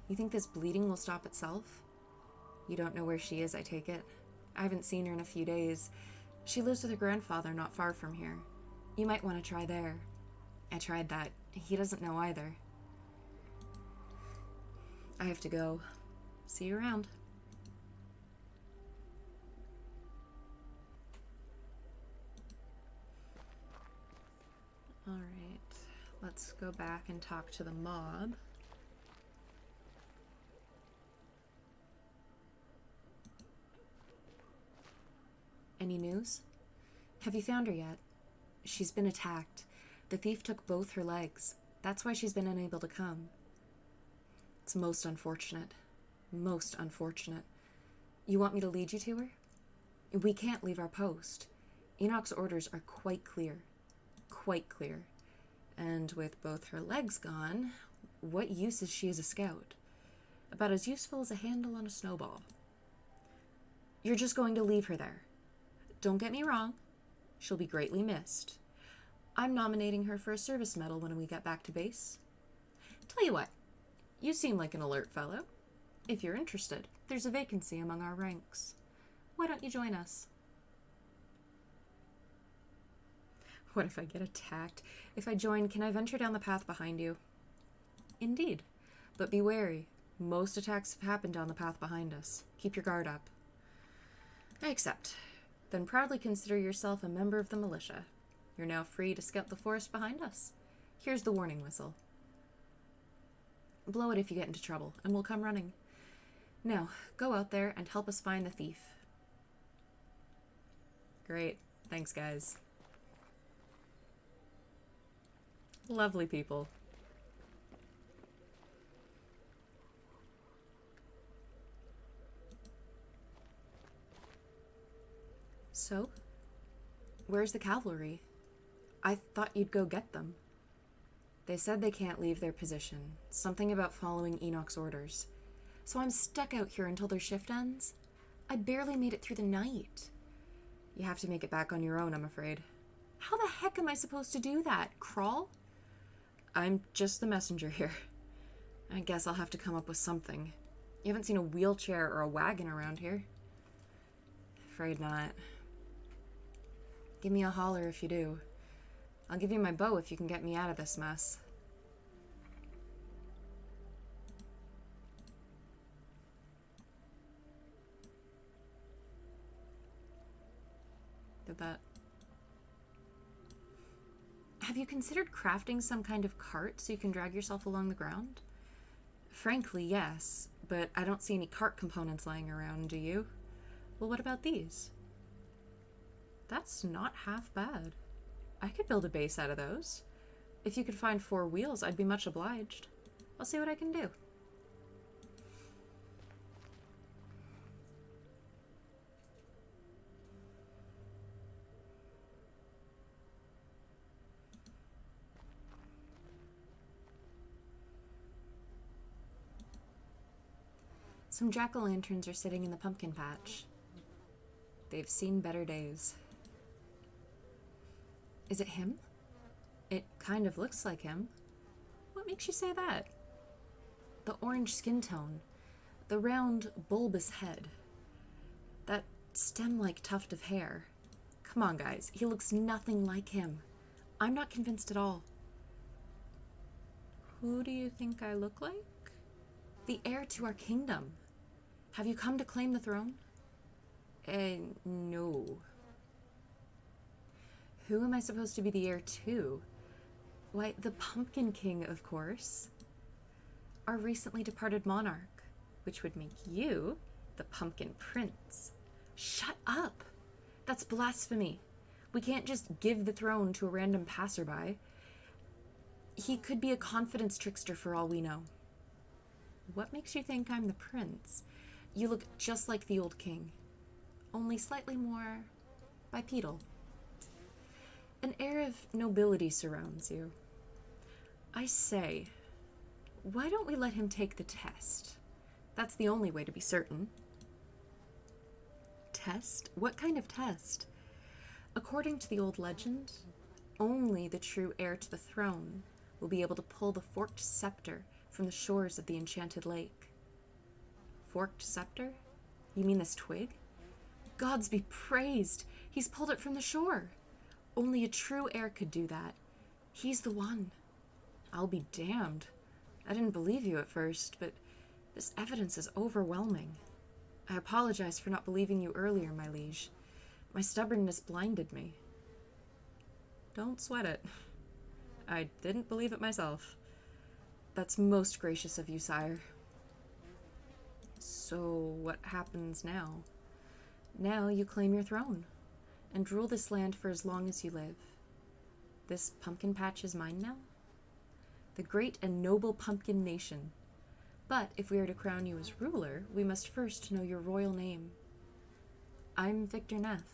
You think this bleeding will stop itself? You don't know where she is, I take it. I haven't seen her in a few days. She lives with her grandfather not far from here. You might want to try there. I tried that. He doesn't know either. I have to go. See you around. Alright, let's go back and talk to the mob. Any news? Have you found her yet? She's been attacked. The thief took both her legs. That's why she's been unable to come. It's most unfortunate. Most unfortunate. You want me to lead you to her? We can't leave our post. Enoch's orders are quite clear. Quite clear. And with both her legs gone, what use is she as a scout? About as useful as a handle on a snowball. You're just going to leave her there. Don't get me wrong. She'll be greatly missed. I'm nominating her for a service medal when we get back to base. Tell you what, you seem like an alert fellow. If you're interested, there's a vacancy among our ranks. Why don't you join us? What if I get attacked? If I join, can I venture down the path behind you? Indeed, but be wary. Most attacks have happened down the path behind us. Keep your guard up. I accept. Then proudly consider yourself a member of the militia. You're now free to scout the forest behind us. Here's the warning whistle. Blow it if you get into trouble, and we'll come running. Now, go out there and help us find the thief. Great. Thanks, guys. Lovely people. So, where's the cavalry? I thought you'd go get them. They said they can't leave their position. Something about following Enoch's orders. So I'm stuck out here until their shift ends. I barely made it through the night. You have to make it back on your own, I'm afraid. How the heck am I supposed to do that? Crawl? I'm just the messenger here. I guess I'll have to come up with something. You haven't seen a wheelchair or a wagon around here? Afraid not. Give me a holler if you do. I'll give you my bow if you can get me out of this mess. Did that... Have you considered crafting some kind of cart so you can drag yourself along the ground? Frankly, yes, but I don't see any cart components lying around, do you? Well, what about these? That's not half bad. I could build a base out of those. If you could find 4 wheels, I'd be much obliged. I'll see what I can do. Some jack-o'-lanterns are sitting in the pumpkin patch. They've seen better days. Is it him? It kind of looks like him. What makes you say that? The orange skin tone. The round, bulbous head. That stem-like tuft of hair. Come on, guys. He looks nothing like him. I'm not convinced at all. Who do you think I look like? The heir to our kingdom. Have you come to claim the throne? No. Who am I supposed to be the heir to? Why, the Pumpkin King, of course. Our recently departed monarch, which would make you the Pumpkin Prince. Shut up! That's blasphemy. We can't just give the throne to a random passerby. He could be a confidence trickster for all we know. What makes you think I'm the prince? You look just like the old king, only slightly more bipedal. An air of nobility surrounds you. I say, why don't we let him take the test? That's the only way to be certain. Test? What kind of test? According to the old legend, only the true heir to the throne will be able to pull the forked scepter from the shores of the enchanted lake. Forked scepter? You mean this twig? Gods be praised! He's pulled it from the shore. Only a true heir could do that. He's the one. I'll be damned. I didn't believe you at first, but this evidence is overwhelming. I apologize for not believing you earlier, my liege. My stubbornness blinded me. Don't sweat it. I didn't believe it myself. That's most gracious of you, sire. So, what happens now? Now you claim your throne, and rule this land for as long as you live. This pumpkin patch is mine now? the great and noble pumpkin nation. But if we are to crown you as ruler, we must first know your royal name. I'm Victor Neff.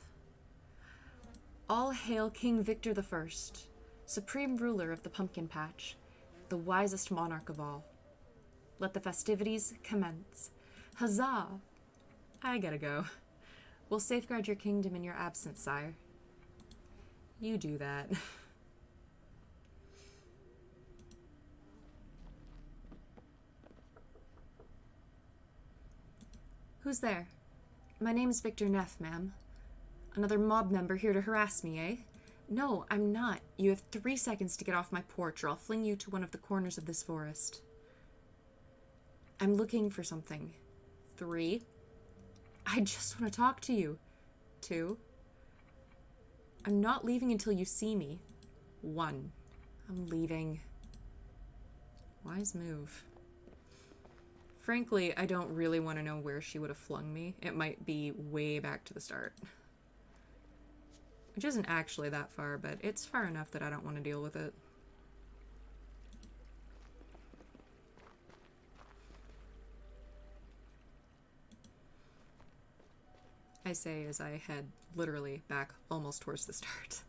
All hail King Victor I, supreme ruler of the pumpkin patch, the wisest monarch of all. Let the festivities commence. Huzzah! I gotta go. We'll safeguard your kingdom in your absence, sire. You do that. Who's there? My name's Victor Neff, ma'am. Another mob member here to harass me, eh? No, I'm not. You have 3 seconds to get off my porch, or I'll fling you to one of the corners of this forest. I'm looking for something. 3. I just want to talk to you. 2. I'm not leaving until you see me. 1. I'm leaving. Wise move. Frankly, I don't really want to know where she would have flung me. It might be way back to the start. Which isn't actually that far, but it's far enough that I don't want to deal with it. I say as I head literally back almost towards the start.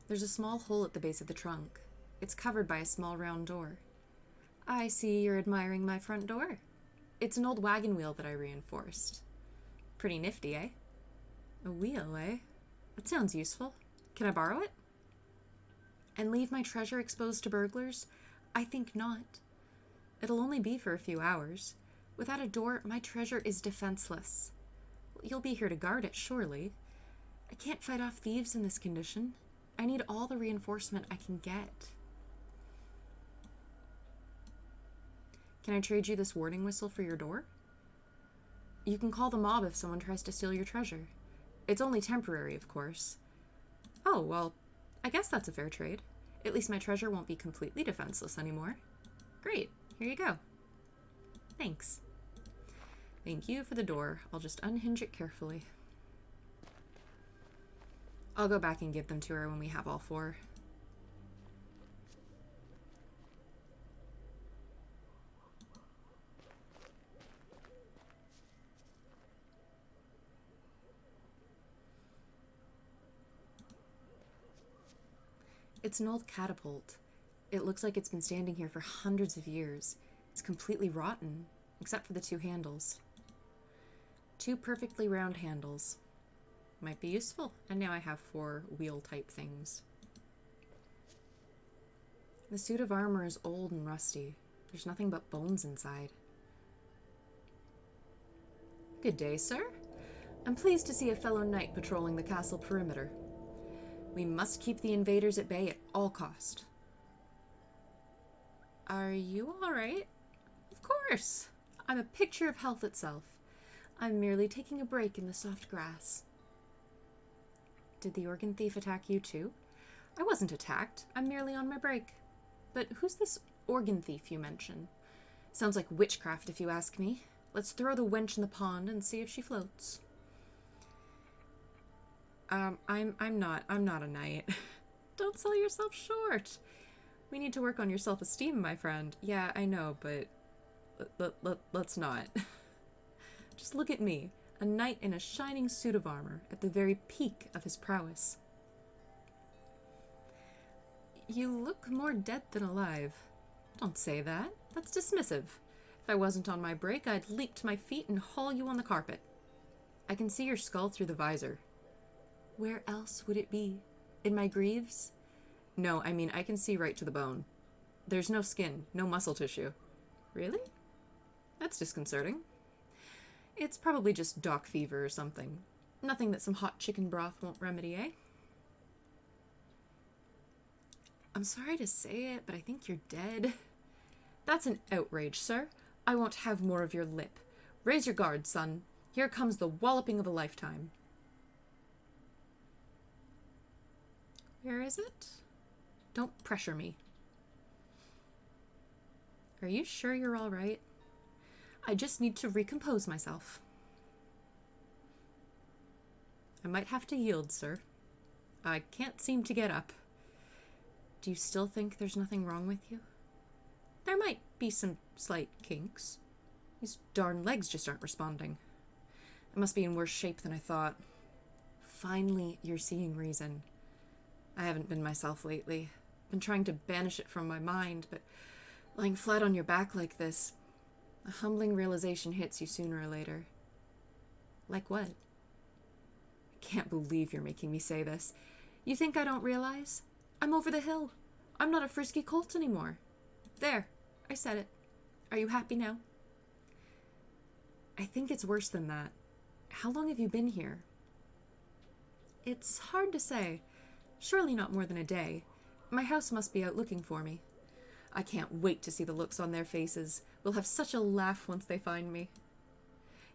There's a small hole at the base of the trunk. It's covered by a small round door. I see you're admiring my front door. It's an old wagon wheel that I reinforced. Pretty nifty, eh? A wheel, eh? That sounds useful. Can I borrow it? And leave my treasure exposed to burglars? I think not. It'll only be for a few hours. Without a door, my treasure is defenseless. You'll be here to guard it, surely. I can't fight off thieves in this condition. I need all the reinforcement I can get. Can I trade you this warning whistle for your door? You can call the mob if someone tries to steal your treasure. It's only temporary, of course. Oh, well, I guess that's a fair trade. At least my treasure won't be completely defenseless anymore. Great, here you go. Thanks. Thank you for the door. I'll just unhinge it carefully. I'll go back and give them to her when we have all 4. It's an old catapult. It looks like it's been standing here for hundreds of years. It's completely rotten, except for the 2 handles. 2 perfectly round handles. Might be useful. And now I have 4 wheel-type things. The suit of armor is old and rusty. There's nothing but bones inside. Good day, sir. I'm pleased to see a fellow knight patrolling the castle perimeter. We must keep the invaders at bay at all cost. Are you all right? Of course. I'm a picture of health itself. I'm merely taking a break in the soft grass. Did the organ thief attack you too? I wasn't attacked. I'm merely on my break. But who's this organ thief you mention? Sounds like witchcraft if you ask me. Let's throw the wench in the pond and see if she floats. I'm not a knight. Don't sell yourself short. We need to work on your self-esteem, my friend. Yeah, I know, but let's not. Just look at me. A knight in a shining suit of armor, at the very peak of his prowess. You look more dead than alive. Don't say that. That's dismissive. If I wasn't on my break, I'd leap to my feet and haul you on the carpet. I can see your skull through the visor. Where else would it be? In my greaves? No, I mean, I can see right to the bone. There's no skin, no muscle tissue. Really? That's disconcerting. It's probably just dock fever or something. Nothing that some hot chicken broth won't remedy, eh? I'm sorry to say it, but I think you're dead. That's an outrage, sir. I won't have more of your lip. Raise your guard, son. Here comes the walloping of a lifetime. Where is it? Don't pressure me. Are you sure you're all right? I just need to recompose myself. I might have to yield, sir. I can't seem to get up. Do you still think there's nothing wrong with you? There might be some slight kinks. These darn legs just aren't responding. I must be in worse shape than I thought. Finally, you're seeing reason. I haven't been myself lately. Been trying to banish it from my mind, but lying flat on your back like this, a humbling realization hits you sooner or later. Like what? I can't believe you're making me say this. You think I don't realize? I'm over the hill. I'm not a frisky colt anymore. There, I said it. Are you happy now? I think it's worse than that. How long have you been here? It's hard to say. Surely not more than a day. My house must be out looking for me. I can't wait to see the looks on their faces. We'll have such a laugh once they find me.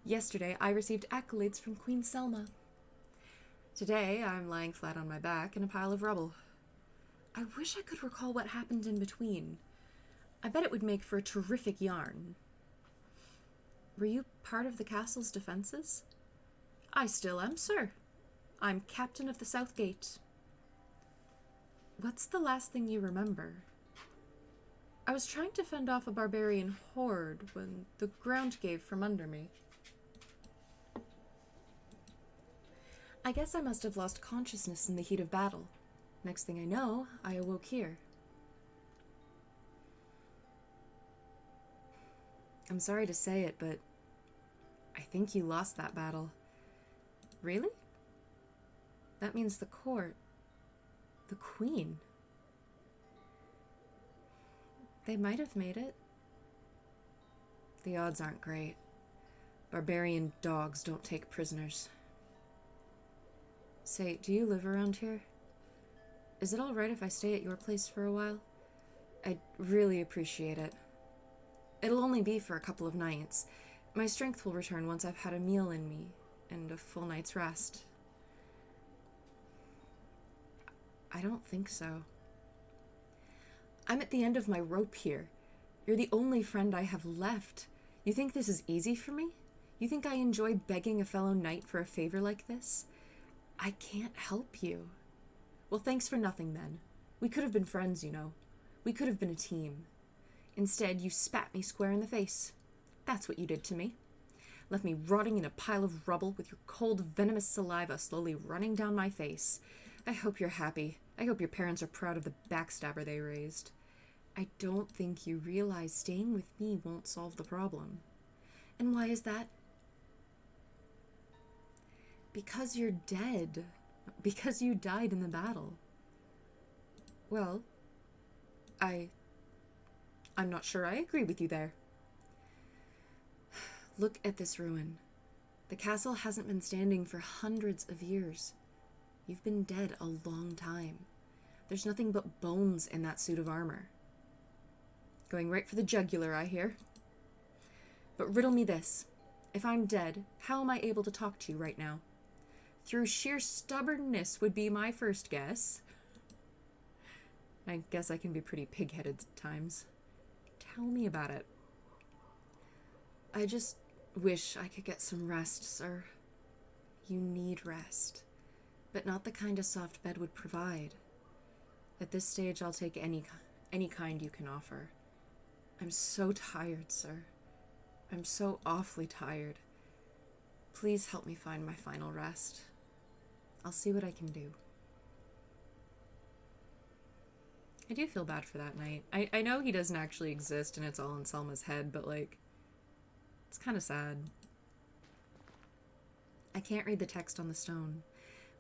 Yesterday, I received accolades from Queen Selma. Today, I'm lying flat on my back in a pile of rubble. I wish I could recall what happened in between. I bet it would make for a terrific yarn. Were you part of the castle's defenses? I still am, sir. I'm captain of the South Gate. What's the last thing you remember? I was trying to fend off a barbarian horde when the ground gave from under me. I guess I must have lost consciousness in the heat of battle. Next thing I know, I awoke here. I'm sorry to say it, but I think you lost that battle. Really? That means the court, the queen. They might have made it. The odds aren't great. Barbarian dogs don't take prisoners. Say, do you live around here? Is it all right if I stay at your place for a while? I'd really appreciate it. It'll only be for a couple of nights. My strength will return once I've had a meal in me and a full night's rest. I don't think so. I'm at the end of my rope here. You're the only friend I have left. You think this is easy for me? You think I enjoy begging a fellow knight for a favor like this? I can't help you. Well, thanks for nothing then. We could have been friends, you know. We could have been a team. Instead, you spat me square in the face. That's what you did to me. Left me rotting in a pile of rubble with your cold, venomous saliva slowly running down my face. I hope you're happy. I hope your parents are proud of the backstabber they raised. I don't think you realize staying with me won't solve the problem. And why is that? Because you're dead. Because you died in the battle. Well, I'm not sure I agree with you there. Look at this ruin. The castle hasn't been standing for hundreds of years. You've been dead a long time. There's nothing but bones in that suit of armor. Going right for the jugular, I hear. But riddle me this. If I'm dead, how am I able to talk to you right now? Through sheer stubbornness would be my first guess. I guess I can be pretty pig-headed at times. Tell me about it. I just wish I could get some rest, sir. You need rest, but not the kind a soft bed would provide. At this stage, I'll take any kind you can offer. I'm so tired, sir. I'm so awfully tired. Please help me find my final rest. I'll see what I can do. I do feel bad for that knight. I know he doesn't actually exist and it's all in Selma's head, but like, it's kind of sad. I can't read the text on the stone,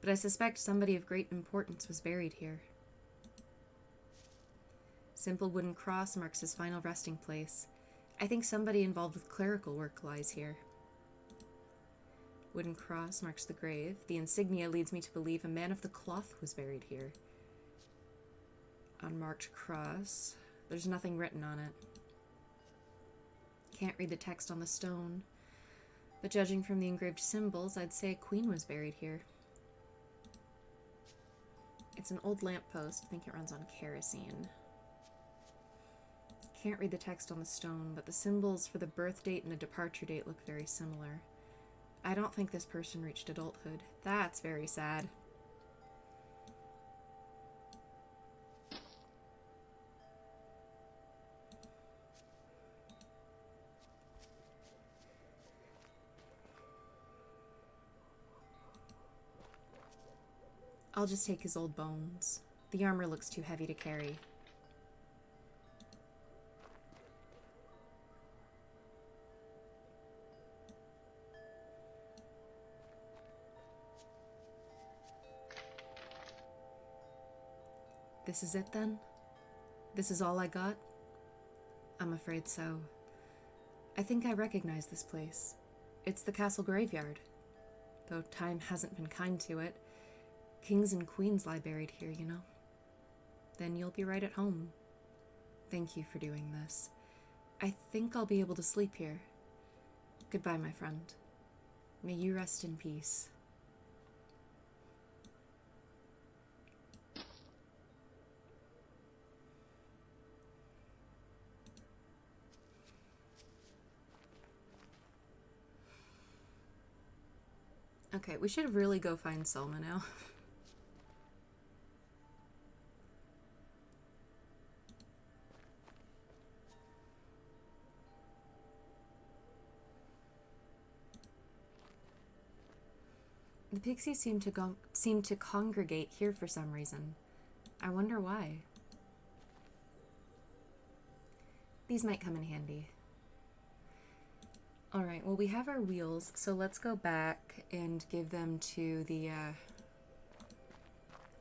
but I suspect somebody of great importance was buried here. Simple wooden cross marks his final resting place. I think somebody involved with clerical work lies here. Wooden cross marks the grave. The insignia leads me to believe a man of the cloth was buried here. Unmarked cross. There's nothing written on it. Can't read the text on the stone, but judging from the engraved symbols, I'd say a queen was buried here. It's an old lamppost. I think it runs on kerosene. Can't read the text on the stone, but the symbols for the birth date and the departure date look very similar. I don't think this person reached adulthood. That's very sad. I'll just take his old bones. The armor looks too heavy to carry. This is it then? This is all I got? I'm afraid so. I think I recognize this place. It's the castle graveyard. Though time hasn't been kind to it. Kings and queens lie buried here, you know. Then you'll be right at home. Thank you for doing this. I think I'll be able to sleep here. Goodbye, my friend. May you rest in peace. Okay, we should really go find Selma now. The pixies seem to congregate here for some reason. I wonder why. These might come in handy. Alright, well we have our wheels, so let's go back and give them to the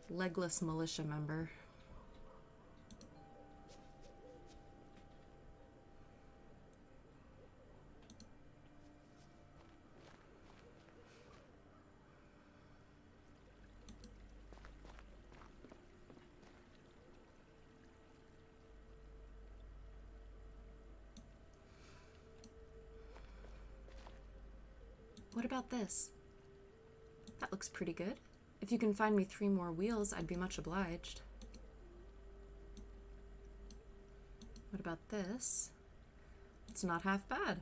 legless militia member. What about this? That looks pretty good. If you can find me 3 more wheels, I'd be much obliged. What about this? It's not half bad.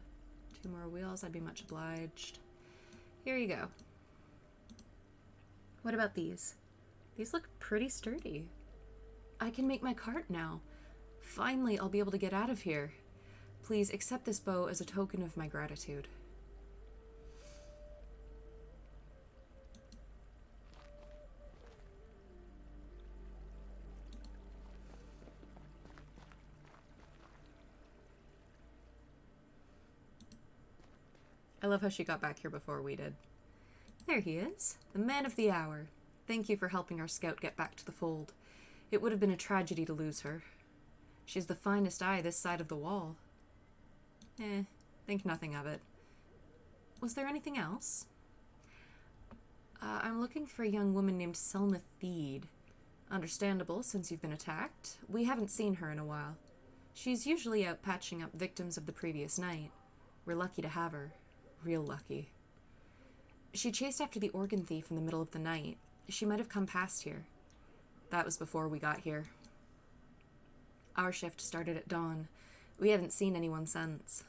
2 more wheels, I'd be much obliged. Here you go. What about these? These look pretty sturdy. I can make my cart now. Finally, I'll be able to get out of here. Please accept this bow as a token of my gratitude. I love how she got back here before we did. There he is, the man of the hour. Thank you for helping our scout get back to the fold. It would have been a tragedy to lose her. She's the finest eye this side of the wall. Think nothing of it. Was there anything else? I'm looking for a young woman named Selma Theed. Understandable, since you've been attacked. We haven't seen her in a while. She's usually out patching up victims of the previous night. We're lucky to have her. Real lucky. She chased after the organ thief in the middle of the night. She might have come past here. That was before we got here. Our shift started at dawn. We haven't seen anyone since.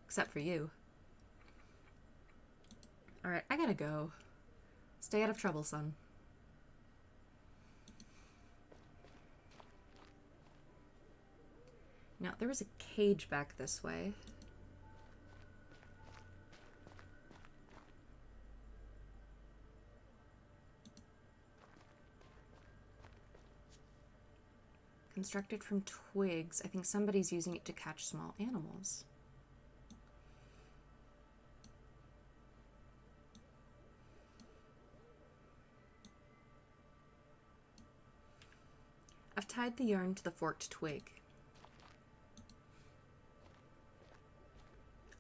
Except for you. Alright, I gotta go. Stay out of trouble, son. Now, there was a cage back this way. Constructed from twigs. I think somebody's using it to catch small animals. I've tied the yarn to the forked twig.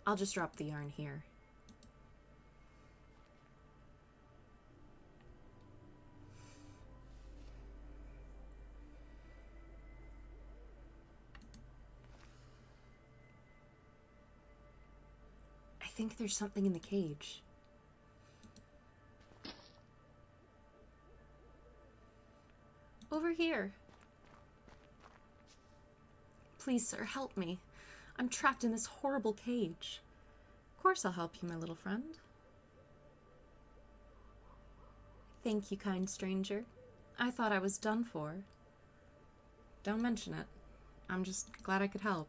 I'll just drop the yarn here. I think there's something in the cage. Over here. Please, sir, help me. I'm trapped in this horrible cage. Of course I'll help you, my little friend. Thank you, kind stranger. I thought I was done for. Don't mention it. I'm just glad I could help.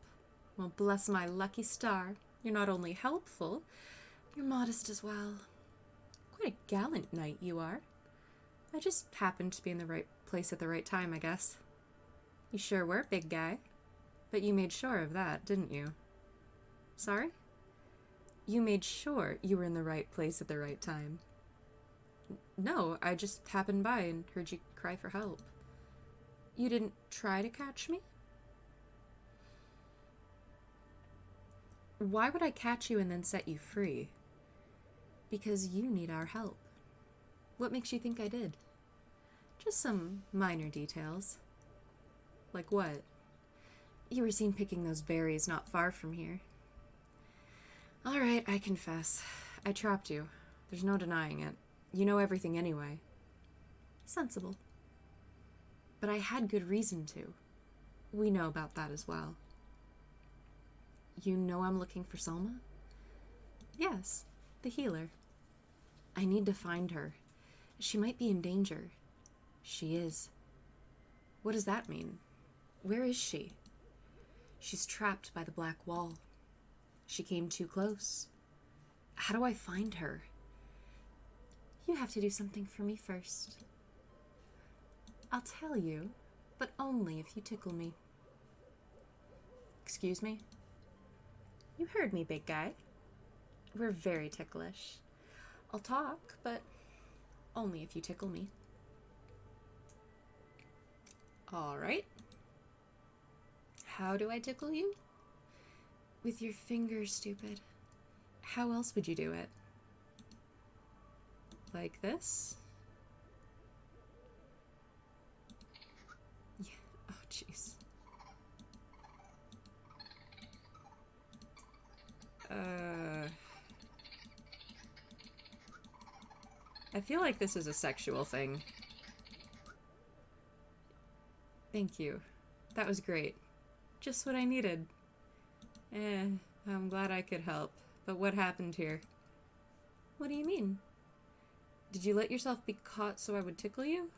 Well, bless my lucky star. You're not only helpful, you're modest as well. Quite a gallant knight you are. I just happened to be in the right place at the right time, I guess. You sure were, big guy. But you made sure of that, didn't you? Sorry? You made sure you were in the right place at the right time. No, I just happened by and heard you cry for help. You didn't try to catch me? Why would I catch you and then set you free? Because you need our help. What makes you think I did? Just some minor details. Like what? You were seen picking those berries not far from here. All right, I confess. I trapped you. There's no denying it. You know everything anyway. Sensible. But I had good reason to. We know about that as well. You know I'm looking for Selma? Yes, the healer. I need to find her. She might be in danger. She is. What does that mean? Where is she? She's trapped by the black wall. She came too close. How do I find her? You have to do something for me first. I'll tell you, but only if you tickle me. Excuse me? You heard me, big guy. We're very ticklish. I'll talk, but only if you tickle me. All right. How do I tickle you? With your fingers, stupid. How else would you do it? Like this? Yeah. Oh, jeez. I feel like this is a sexual thing. Thank you. That was great. Just what I needed. I'm glad I could help. But what happened here? What do you mean? Did you let yourself be caught so I would tickle you?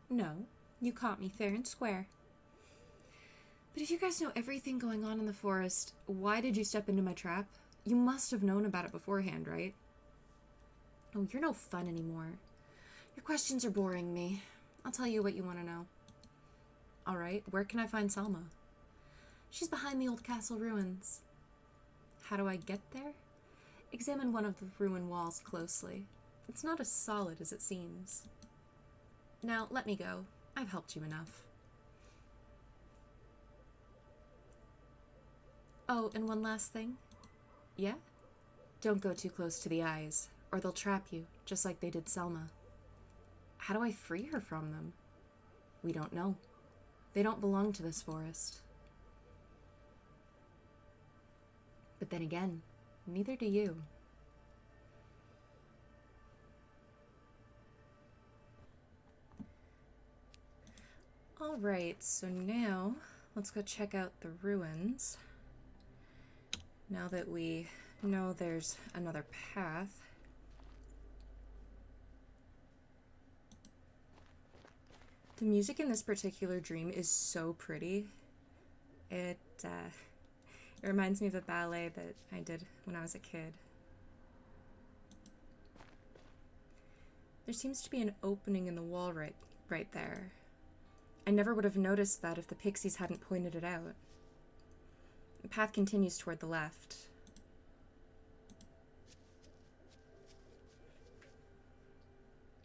No, you caught me fair and square. But if you guys know everything going on in the forest, why did you step into my trap? You must have known about it beforehand, right? Oh, you're no fun anymore. Your questions are boring me. I'll tell you what you want to know. All right, where can I find Selma? She's behind the old castle ruins. How do I get there? Examine one of the ruin walls closely. It's not as solid as it seems. Now, let me go. I've helped you enough. Oh, and one last thing. Yeah? Don't go too close to the eyes, or they'll trap you, just like they did Selma. How do I free her from them? We don't know. They don't belong to this forest. But then again, neither do you. Alright, so now let's go check out the ruins. Now that we know there's another path. The music in this particular dream is so pretty. It reminds me of a ballet that I did when I was a kid. There seems to be an opening in the wall right there. I never would have noticed that if the pixies hadn't pointed it out. The path continues toward the left.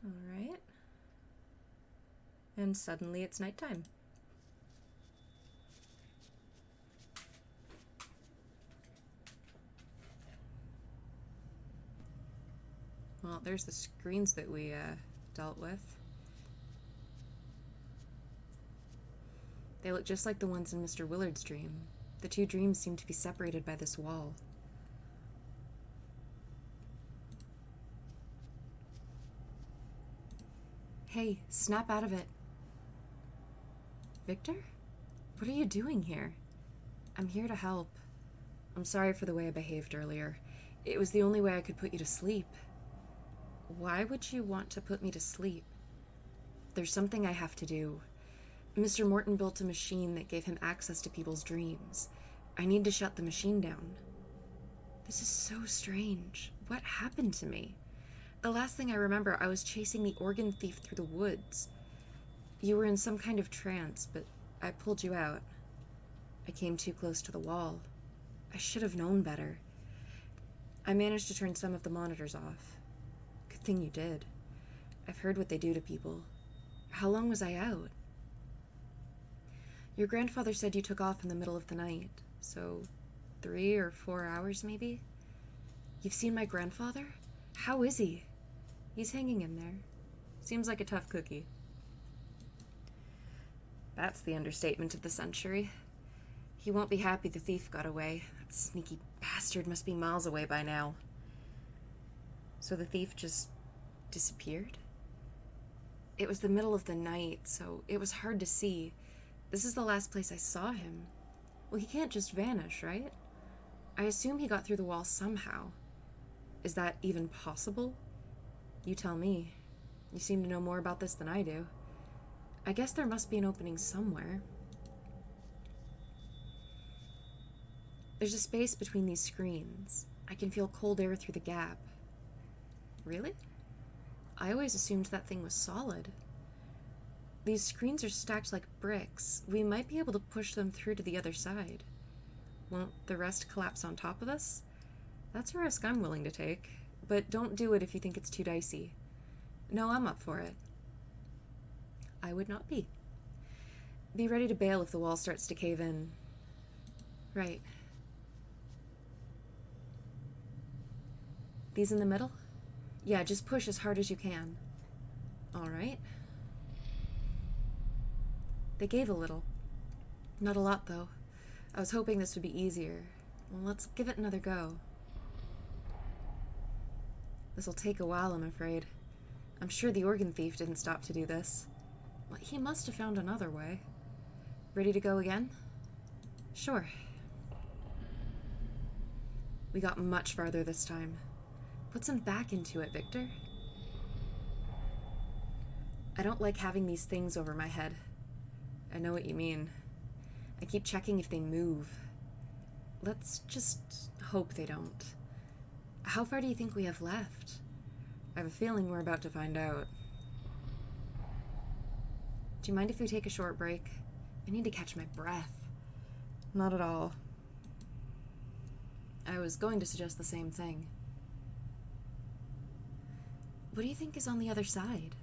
Alright. And suddenly it's nighttime. Well, there's the screens that we dealt with. They look just like the ones in Mr. Willard's dream. The two dreams seem to be separated by this wall. Hey, snap out of it. Victor? What are you doing here? I'm here to help. I'm sorry for the way I behaved earlier. It was the only way I could put you to sleep. Why would you want to put me to sleep? There's something I have to do. Mr. Morton built a machine that gave him access to people's dreams. I need to shut the machine down. This is so strange. What happened to me? The last thing I remember, I was chasing the organ thief through the woods. You were in some kind of trance, but I pulled you out. I came too close to the wall. I should have known better. I managed to turn some of the monitors off. Good thing you did. I've heard what they do to people. How long was I out? Your grandfather said you took off in the middle of the night, so 3 or 4 hours maybe? You've seen my grandfather? How is he? He's hanging in there. Seems like a tough cookie. That's the understatement of the century. He won't be happy the thief got away. That sneaky bastard must be miles away by now. So the thief just disappeared? It was the middle of the night, so it was hard to see. This is the last place I saw him. Well, he can't just vanish, right? I assume he got through the wall somehow. Is that even possible? You tell me. You seem to know more about this than I do. I guess there must be an opening somewhere. There's a space between these screens. I can feel cold air through the gap. Really? I always assumed that thing was solid. These screens are stacked like bricks. We might be able to push them through to the other side. Won't the rest collapse on top of us? That's a risk I'm willing to take. But don't do it if you think it's too dicey. No, I'm up for it. I would not be. Be ready to bail if the wall starts to cave in. Right. These in the middle? Yeah, just push as hard as you can. All right. They gave a little. Not a lot, though. I was hoping this would be easier. Well, let's give it another go. This'll take a while, I'm afraid. I'm sure the organ thief didn't stop to do this. Well, he must have found another way. Ready to go again? Sure. We got much farther this time. Put some back into it, Victor. I don't like having these things over my head. I know what you mean. I keep checking if they move. Let's just hope they don't. How far do you think we have left? I have a feeling we're about to find out. Do you mind if we take a short break? I need to catch my breath. Not at all. I was going to suggest the same thing. What do you think is on the other side?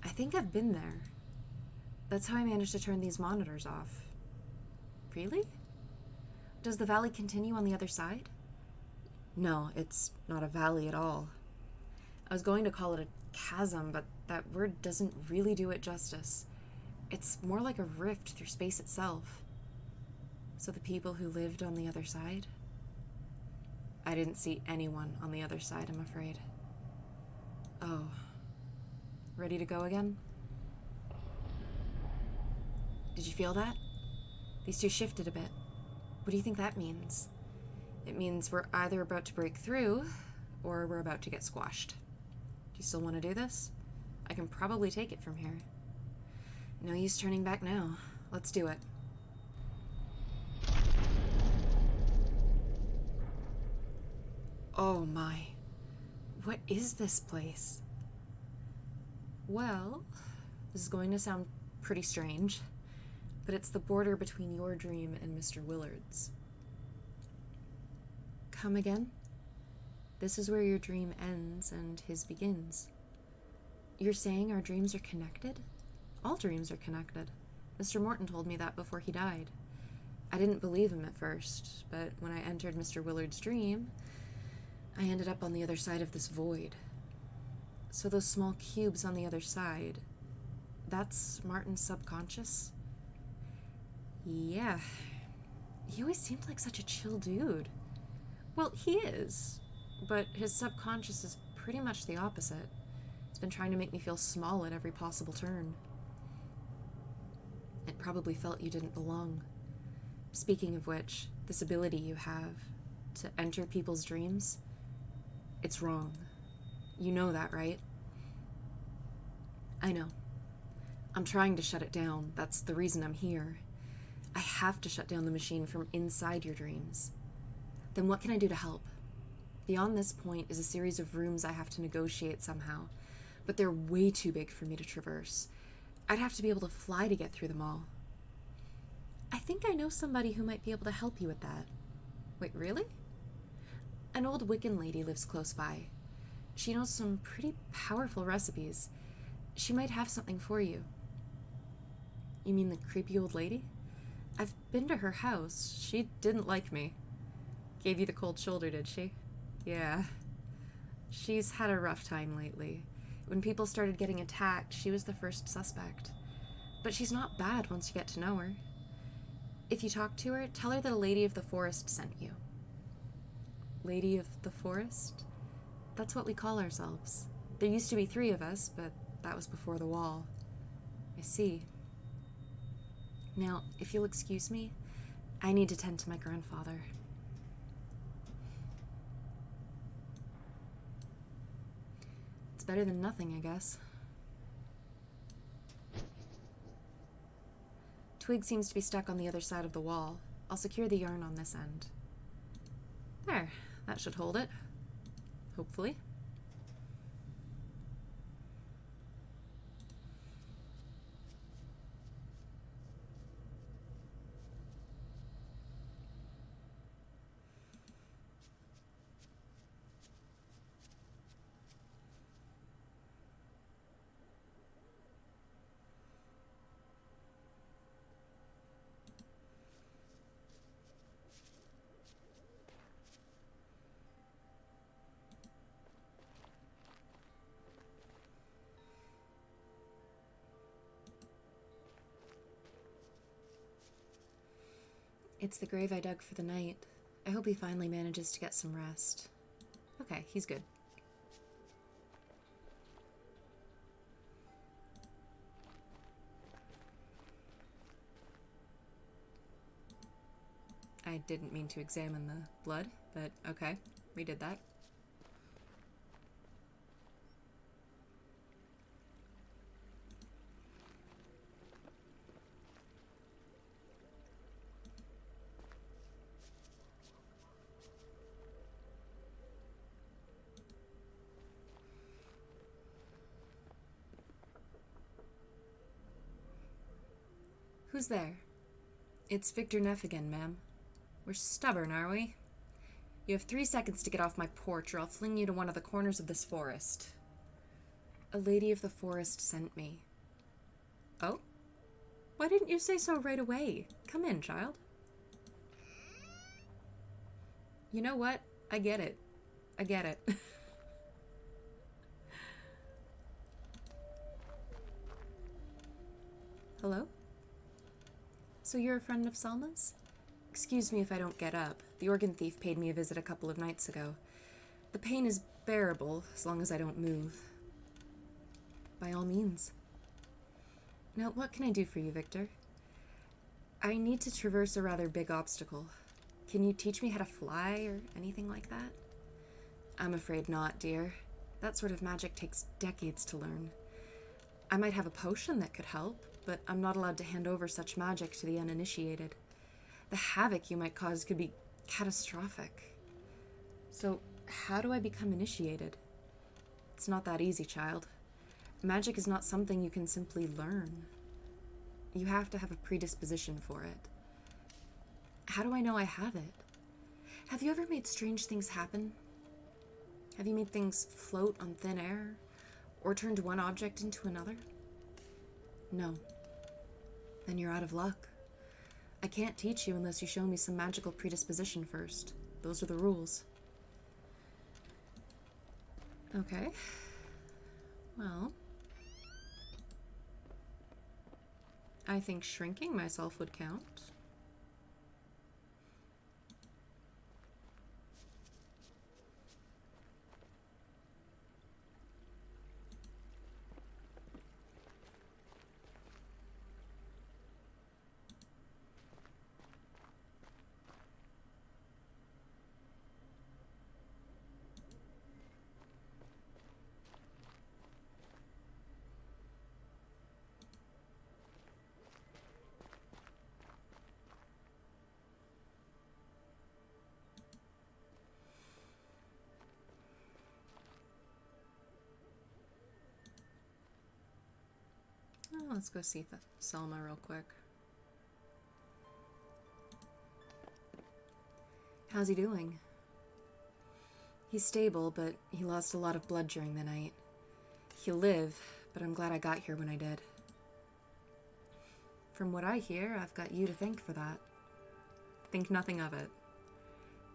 I think I've been there. That's how I managed to turn these monitors off. Really? Does the valley continue on the other side? No, it's not a valley at all. I was going to call it a chasm, but that word doesn't really do it justice. It's more like a rift through space itself. So the people who lived on the other side? I didn't see anyone on the other side, I'm afraid. Oh. Ready to go again? Did you feel that? These two shifted a bit. What do you think that means? It means we're either about to break through, or we're about to get squashed. Do you still want to do this? I can probably take it from here. No use turning back now. Let's do it. Oh my. What is this place? Well, this is going to sound pretty strange, but it's the border between your dream and Mr. Willard's. Come again? This is where your dream ends and his begins. You're saying our dreams are connected? All dreams are connected. Mr. Morton told me that before he died. I didn't believe him at first, but when I entered Mr. Willard's dream, I ended up on the other side of this void. So those small cubes on the other side, that's Martin's subconscious? Yeah. He always seemed like such a chill dude. Well, he is, but his subconscious is pretty much the opposite. It's been trying to make me feel small at every possible turn. It probably felt you didn't belong. Speaking of which, this ability you have to enter people's dreams, it's wrong. You know that, right? I know. I'm trying to shut it down. That's the reason I'm here. I have to shut down the machine from inside your dreams. Then what can I do to help? Beyond this point is a series of rooms I have to negotiate somehow, but they're way too big for me to traverse. I'd have to be able to fly to get through them all. I think I know somebody who might be able to help you with that. Wait, really? An old Wiccan lady lives close by. She knows some pretty powerful recipes. She might have something for you. You mean the creepy old lady? I've been to her house. She didn't like me. Gave you the cold shoulder, did she? Yeah. She's had a rough time lately. When people started getting attacked, she was the first suspect. But she's not bad once you get to know her. If you talk to her, tell her that a lady of the forest sent you. Lady of the forest? That's what we call ourselves. There used to be 3 of us, but that was before the wall. I see. Now, if you'll excuse me, I need to tend to my grandfather. It's better than nothing, I guess. Twig seems to be stuck on the other side of the wall. I'll secure the yarn on this end. There, that should hold it. Hopefully. It's the grave I dug for the night. I hope he finally manages to get some rest. Okay, he's good. I didn't mean to examine the blood, but okay, we did that. Who's there? It's Victor Neff again, ma'am. We're stubborn, are we? You have 3 seconds to get off my porch, or I'll fling you to one of the corners of this forest. A lady of the forest sent me. Oh? Why didn't you say so right away? Come in, child. You know what? I get it. I get it. Hello? So you're a friend of Selma's? Excuse me if I don't get up. The organ thief paid me a visit a couple of nights ago. The pain is bearable as long as I don't move. By all means. Now, what can I do for you, Victor? I need to traverse a rather big obstacle. Can you teach me how to fly or anything like that? I'm afraid not, dear. That sort of magic takes decades to learn. I might have a potion that could help, but I'm not allowed to hand over such magic to the uninitiated. The havoc you might cause could be catastrophic. So, how do I become initiated? It's not that easy, child. Magic is not something you can simply learn. You have to have a predisposition for it. How do I know I have it? Have you ever made strange things happen? Have you made things float on thin air? Or turned one object into another? No. Then you're out of luck. I can't teach you unless you show me some magical predisposition first. Those are the rules. Okay. Well, I think shrinking myself would count. let's go see Selma real quick. How's he doing? He's stable, but he lost a lot of blood during the night. He'll live, but I'm glad I got here when I did. From what I hear, I've got you to thank for that. Think nothing of it.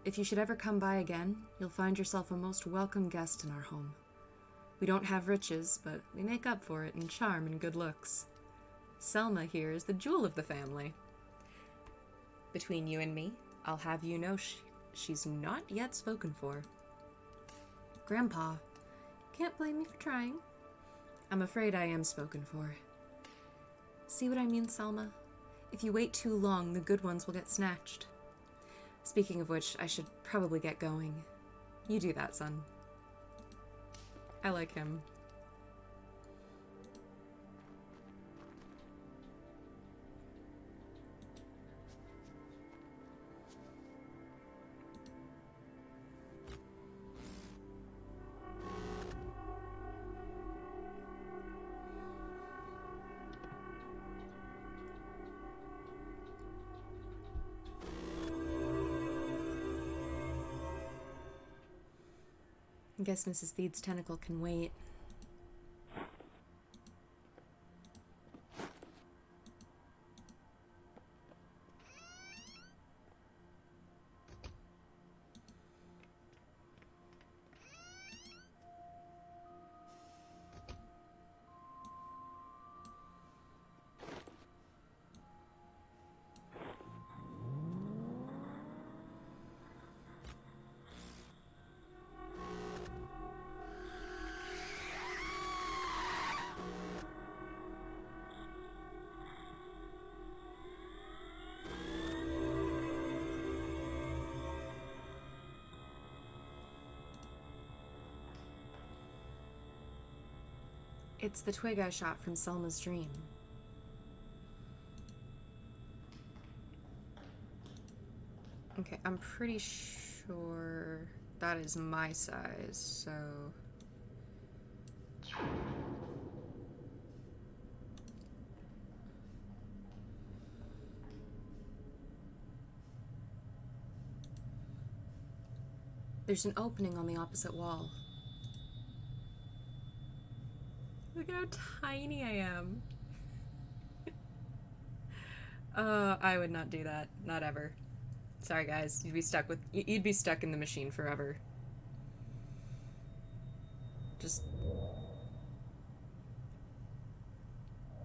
If you should ever come by again, you'll find yourself a most welcome guest in our home. We don't have riches, but we make up for it in charm and good looks. Selma here is the jewel of the family. Between you and me, I'll have you know she's not yet spoken for. Grandpa, can't blame me for trying. I'm afraid I am spoken for. See what I mean, Selma? If you wait too long, the good ones will get snatched. Speaking of which, I should probably get going. You do that, son. I like him. I guess Mrs. Theed's tentacle can wait. It's the twig I shot from Selma's dream. Okay, I'm pretty sure that is my size, so... There's an opening on the opposite wall. Look at how tiny I am. I would not do that. Not ever. Sorry, guys. You'd be stuck in the machine forever. Just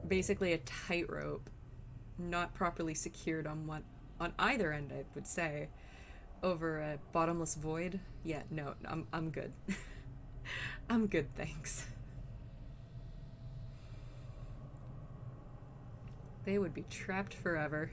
basically a tightrope, not properly secured on either end, I would say, over a bottomless void. Yeah, no, I'm good. I'm good, thanks. They would be trapped forever.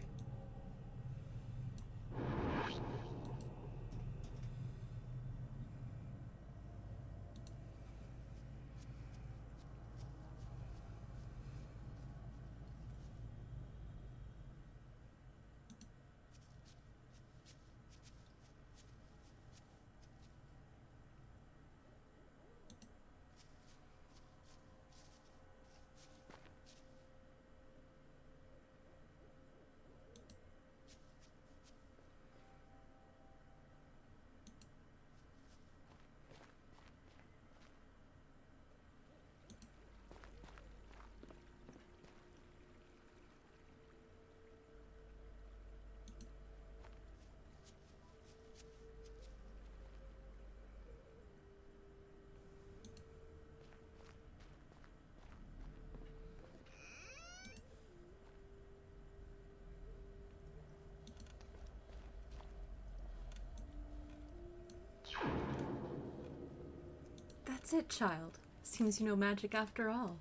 That's it, child. Seems you know magic after all.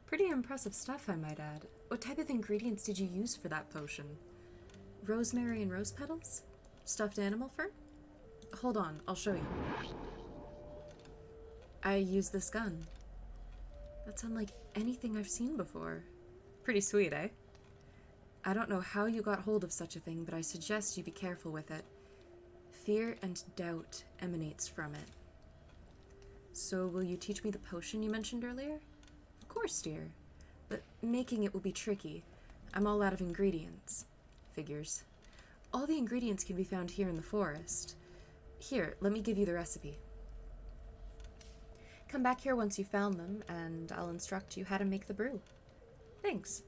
Pretty impressive stuff, I might add. What type of ingredients did you use for that potion? Rosemary and rose petals? Stuffed animal fur? Hold on, I'll show you. I used this gun. That's unlike anything I've seen before. Pretty sweet, eh? I don't know how you got hold of such a thing, but I suggest you be careful with it. Fear and doubt emanates from it. So will you teach me the potion you mentioned earlier? Of course, dear. but making it will be tricky. I'm all out of ingredients. Figures. All the ingredients can be found here in the forest. Here, let me give you the recipe. Come back here once you've found them, and I'll instruct you how to make the brew. Thanks.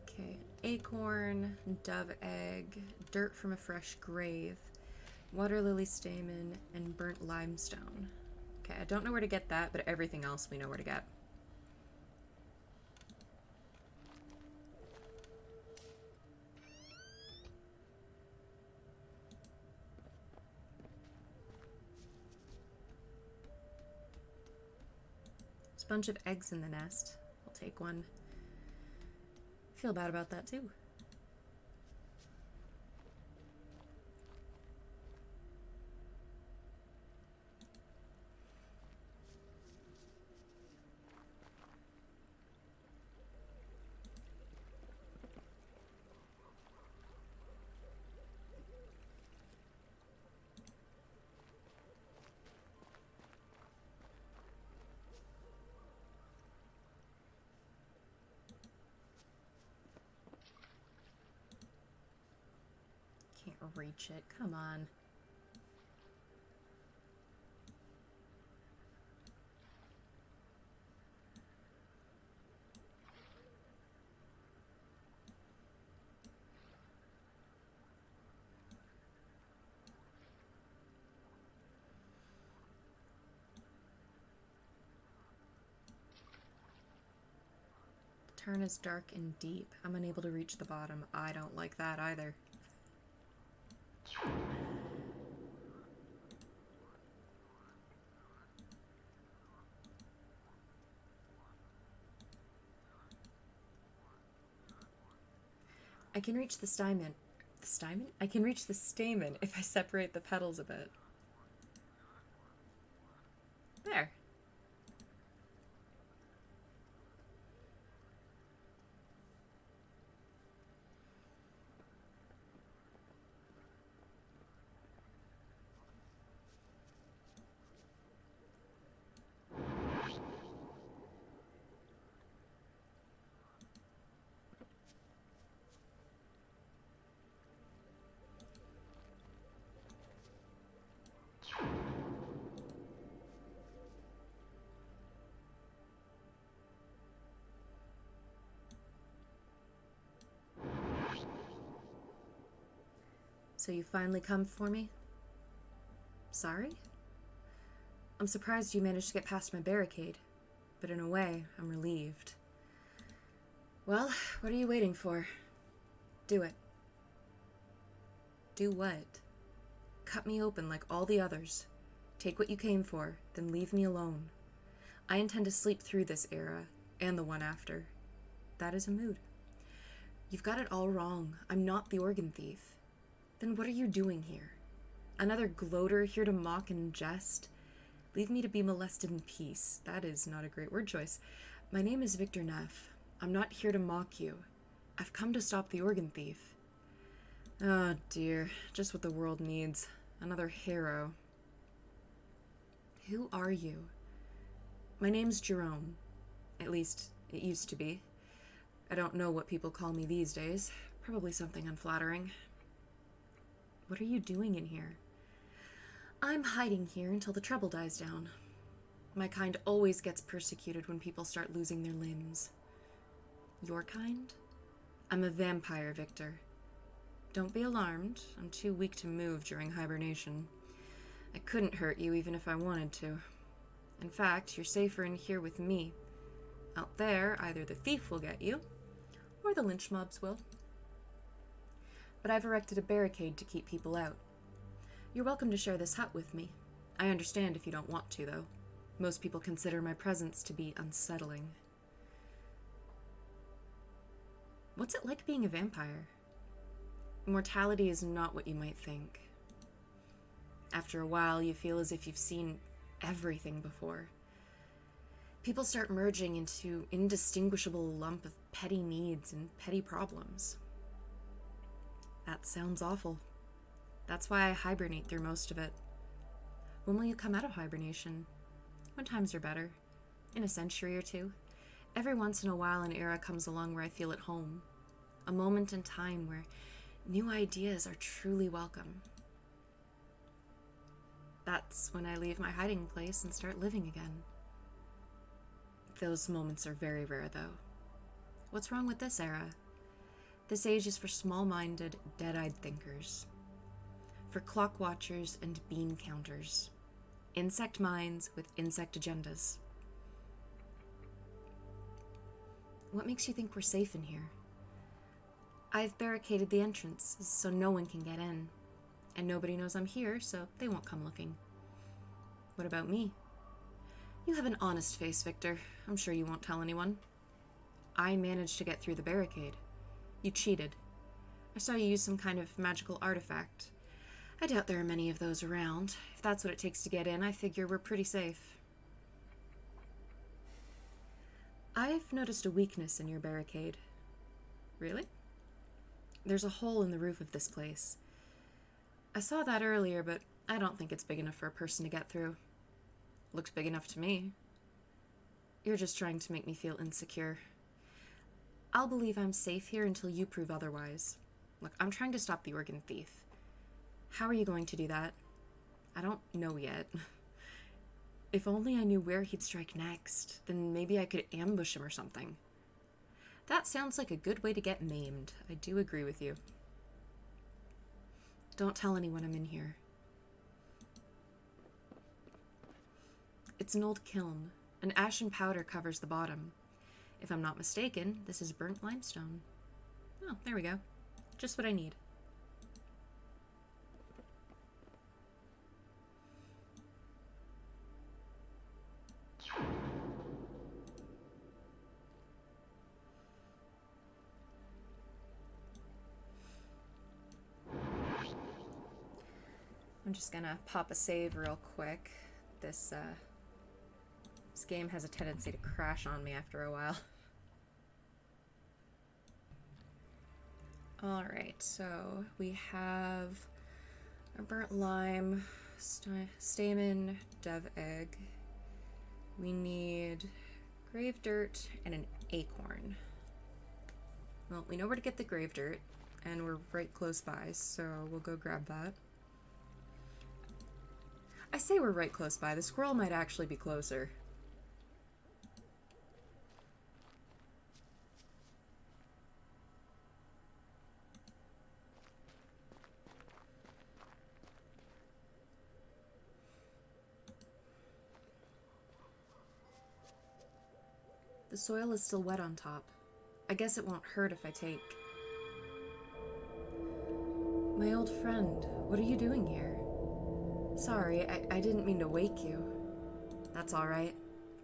Okay, acorn, dove egg, dirt from a fresh grave, water lily stamen, and burnt limestone. Okay, I don't know where to get that, but everything else we know where to get. There's a bunch of eggs in the nest. I'll take one. Feel bad about that too. Can't reach it. Come on. The turn is dark and deep. I'm unable to reach the bottom. I don't like that either. I can reach the stamen. The stamen? I can reach the stamen if I separate the petals a bit. There. So you finally come for me? Sorry? I'm surprised you managed to get past my barricade, but in a way, I'm relieved. Well, what are you waiting for? Do it. Do what? Cut me open like all the others. Take what you came for, then leave me alone. I intend to sleep through this era, and the one after. That is a mood. You've got it all wrong. I'm not the organ thief. Then what are you doing here? Another gloater here to mock and jest? Leave me to be molested in peace. That is not a great word choice. My name is Victor Neff. I'm not here to mock you. I've come to stop the organ thief. Oh dear, just what the world needs. Another hero. Who are you? My name's Jerome. At least, it used to be. I don't know what people call me these days. Probably something unflattering. What are you doing in here? I'm hiding here until the trouble dies down. My kind always gets persecuted when people start losing their limbs. Your kind? I'm a vampire, Victor. Don't be alarmed. I'm too weak to move during hibernation. I couldn't hurt you even if I wanted to. In fact, you're safer in here with me. Out there, either the thief will get you, or the lynch mobs will. But I've erected a barricade to keep people out. You're welcome to share this hut with me. I understand if you don't want to, though. Most people consider my presence to be unsettling. What's it like being a vampire? Mortality is not what you might think. After a while, you feel as if you've seen everything before. People start merging into indistinguishable lump of petty needs and petty problems. That sounds awful. That's why I hibernate through most of it. When will you come out of hibernation? When times are better. In a century or two. Every once in a while an era comes along where I feel at home. A moment in time where new ideas are truly welcome. That's when I leave my hiding place and start living again. Those moments are very rare, though. What's wrong with this era? This age is for small-minded, dead-eyed thinkers. For clock watchers and bean counters. Insect minds with insect agendas. What makes you think we're safe in here? I've barricaded the entrance so no one can get in. And nobody knows I'm here, so they won't come looking. What about me? You have an honest face, Victor. I'm sure you won't tell anyone. I managed to get through the barricade. You cheated. I saw you use some kind of magical artifact. I doubt there are many of those around. If that's what it takes to get in, I figure we're pretty safe. I've noticed a weakness in your barricade. Really? There's a hole in the roof of this place. I saw that earlier, but I don't think it's big enough for a person to get through. Looks big enough to me. You're just trying to make me feel insecure. I'll believe I'm safe here until you prove otherwise. Look, I'm trying to stop the organ thief. How are you going to do that? I don't know yet. If only I knew where he'd strike next, then maybe I could ambush him or something. That sounds like a good way to get maimed. I do agree with you. Don't tell anyone I'm in here. It's an old kiln. An ashen powder covers the bottom. If I'm not mistaken, this is burnt limestone. Oh, there we go. Just what I need. I'm just gonna pop a save real quick. This game has a tendency to crash on me after a while. Alright, so we have a burnt lime, stamen, dev egg. We need grave dirt and an acorn. Well, we know where to get the grave dirt, and we're right close by, so we'll go grab that. I say we're right close by. The squirrel might actually be closer. The soil is still wet on top. I guess it won't hurt if I take... My old friend, what are you doing here? Sorry, I didn't mean to wake you. That's all right.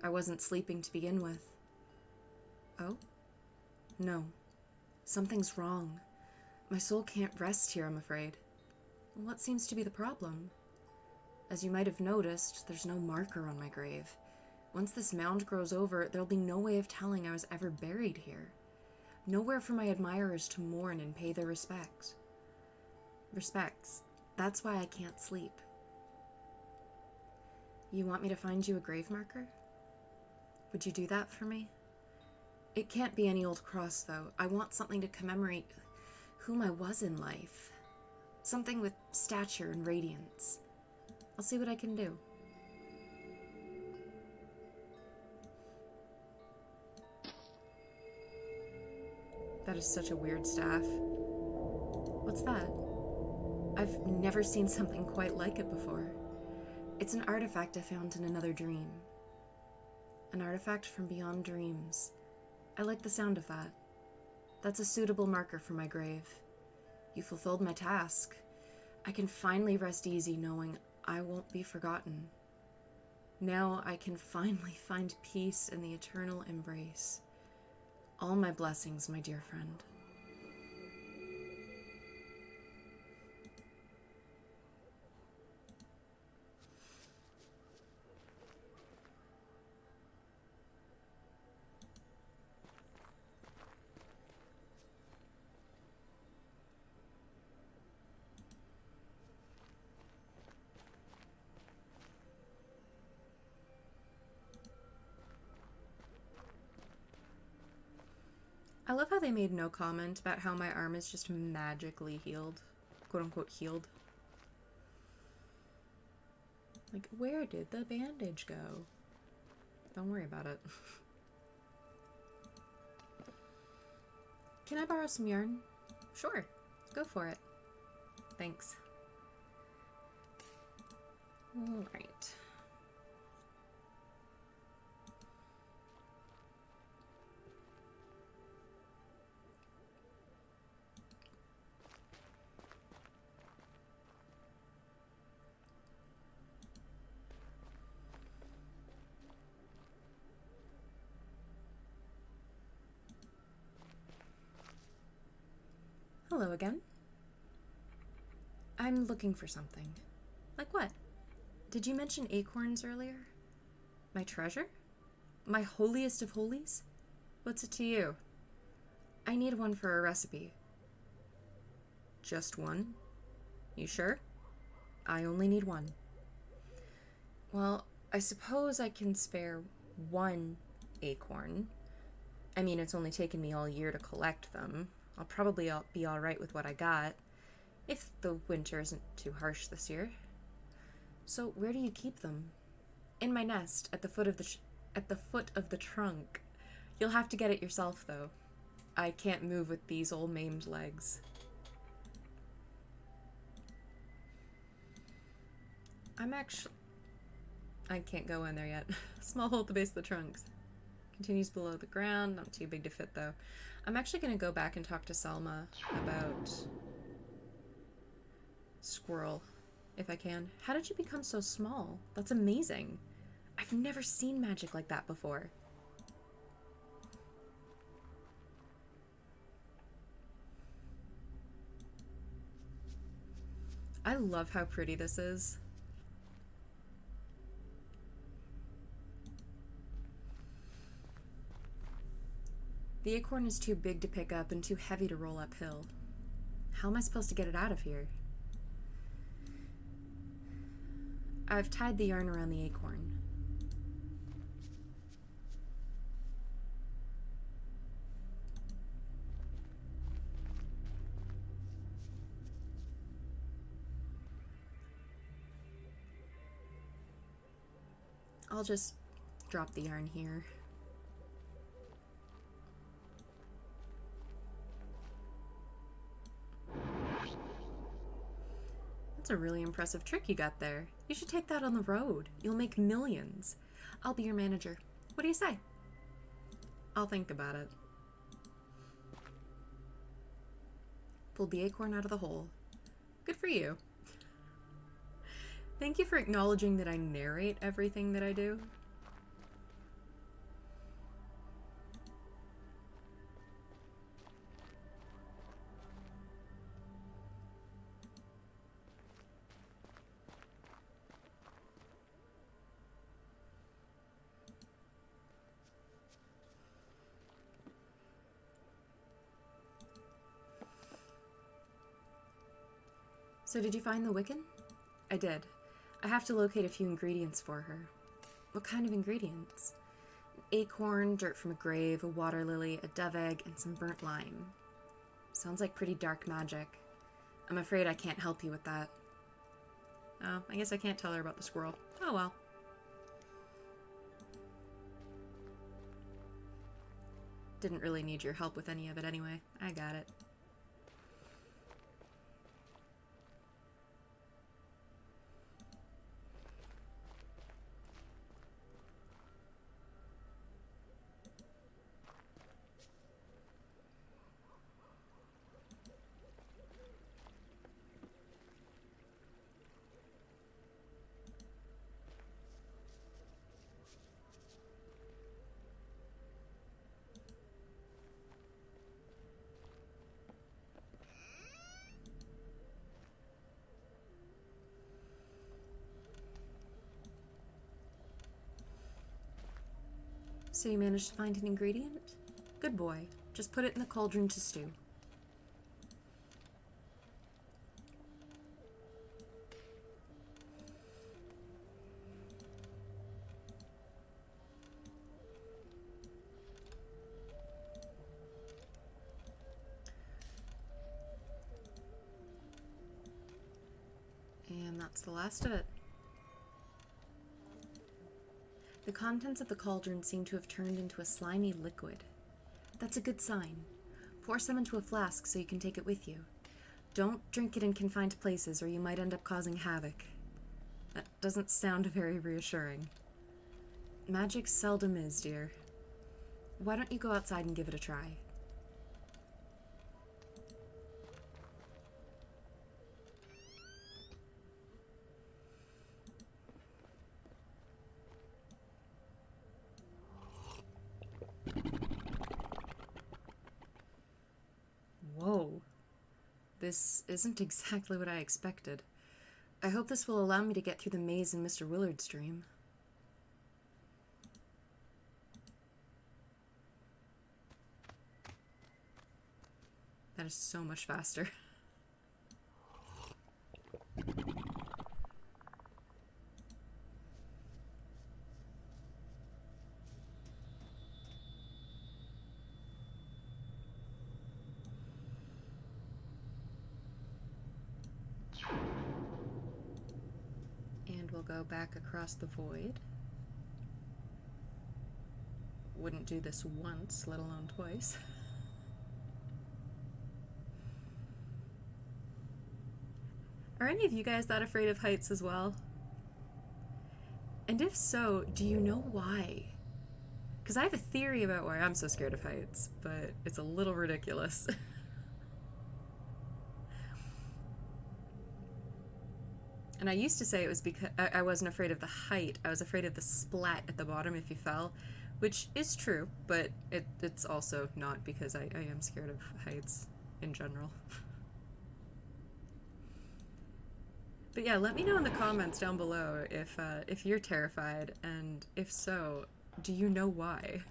I wasn't sleeping to begin with. Oh? No. Something's wrong. My soul can't rest here, I'm afraid. What seems to be the problem? As you might have noticed, there's no marker on my grave. Once this mound grows over, there'll be no way of telling I was ever buried here. Nowhere for my admirers to mourn and pay their respects. That's why I can't sleep. You want me to find you a grave marker? Would you do that for me? It can't be any old cross, though. I want something to commemorate whom I was in life. Something with stature and radiance. I'll see what I can do. That is such a weird staff. What's that? I've never seen something quite like it before. It's an artifact I found in another dream. An artifact from beyond dreams. I like the sound of that. That's a suitable marker for my grave. You fulfilled my task. I can finally rest easy knowing I won't be forgotten. Now I can finally find peace in the eternal embrace. All my blessings, my dear friend. I love how they made no comment about how my arm is just magically healed. Quote unquote healed. Like, where did the bandage go? Don't worry about it. Can I borrow some yarn? Sure. Go for it. Thanks. Alright. Hello again. I'm looking for something. Like what? Did you mention acorns earlier? My treasure? My holiest of holies? What's it to you? I need one for a recipe. Just one? You sure? I only need one. Well, I suppose I can spare one acorn. I mean, it's only taken me all year to collect them. I'll probably be alright with what I got, if the winter isn't too harsh this year. So where do you keep them? In my nest, at the foot of the trunk. You'll have to get it yourself, though. I can't move with these old maimed legs. I can't go in there yet. Small hole at the base of the trunk. Continues below the ground. Not too big to fit, though. I'm actually going to go back and talk to Selma about Squirrel, if I can. How did you become so small? That's amazing. I've never seen magic like that before. I love how pretty this is. The acorn is too big to pick up and too heavy to roll uphill. How am I supposed to get it out of here? I've tied the yarn around the acorn. I'll just drop the yarn here. That's a really impressive trick you got there. You should take that on the road. You'll make millions. I'll be your manager. What do you say? I'll think about it. Pulled the acorn out of the hole. Good for you. Thank you for acknowledging that I narrate everything that I do. So did you find the Wiccan? I did. I have to locate a few ingredients for her. What kind of ingredients? An acorn, dirt from a grave, a water lily, a dove egg, and some burnt lime. Sounds like pretty dark magic. I'm afraid I can't help you with that. Oh, I guess I can't tell her about the squirrel. Oh well. Didn't really need your help with any of it anyway. I got it. So you managed to find an ingredient? Good boy. Just put it in the cauldron to stew. that's the last of it. The contents of the cauldron seem to have turned into a slimy liquid. That's a good sign. Pour some into a flask so you can take it with you. Don't drink it in confined places or you might end up causing havoc. That doesn't sound very reassuring. Magic seldom is, dear. Why don't you go outside and give it a try? Whoa. This isn't exactly what I expected. I hope this will allow me to get through the maze in Mr. Willard's dream. That is so much faster. And we'll go back across the void. Wouldn't do this once, let alone twice. Are any of you guys that afraid of heights as well? And if so, do you know why? Because I have a theory about why I'm so scared of heights, but it's a little ridiculous. And I used to say it was because I wasn't afraid of the height, I was afraid of the splat at the bottom if you fell, which is true, but it's also not because I am scared of heights in general. But yeah, let me know in the comments down below if you're terrified, and if so, do you know why?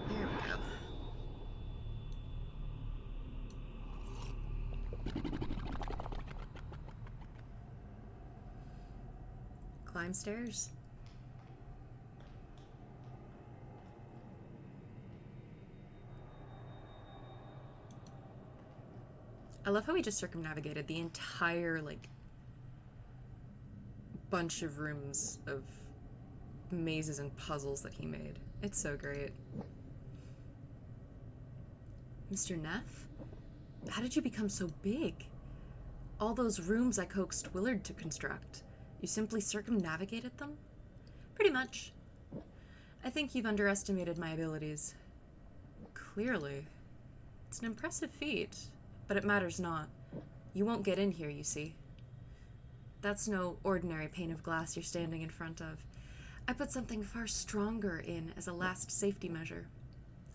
There we go. Climb stairs. I love how we just circumnavigated the entire, like, bunch of rooms of mazes and puzzles that he made. It's so great. Mr. Neff? How did you become so big? All those rooms I coaxed Willard to construct. You simply circumnavigated them? Pretty much. I think you've underestimated my abilities. Clearly. It's an impressive feat, but it matters not. You won't get in here, you see. That's no ordinary pane of glass you're standing in front of. I put something far stronger in as a last safety measure.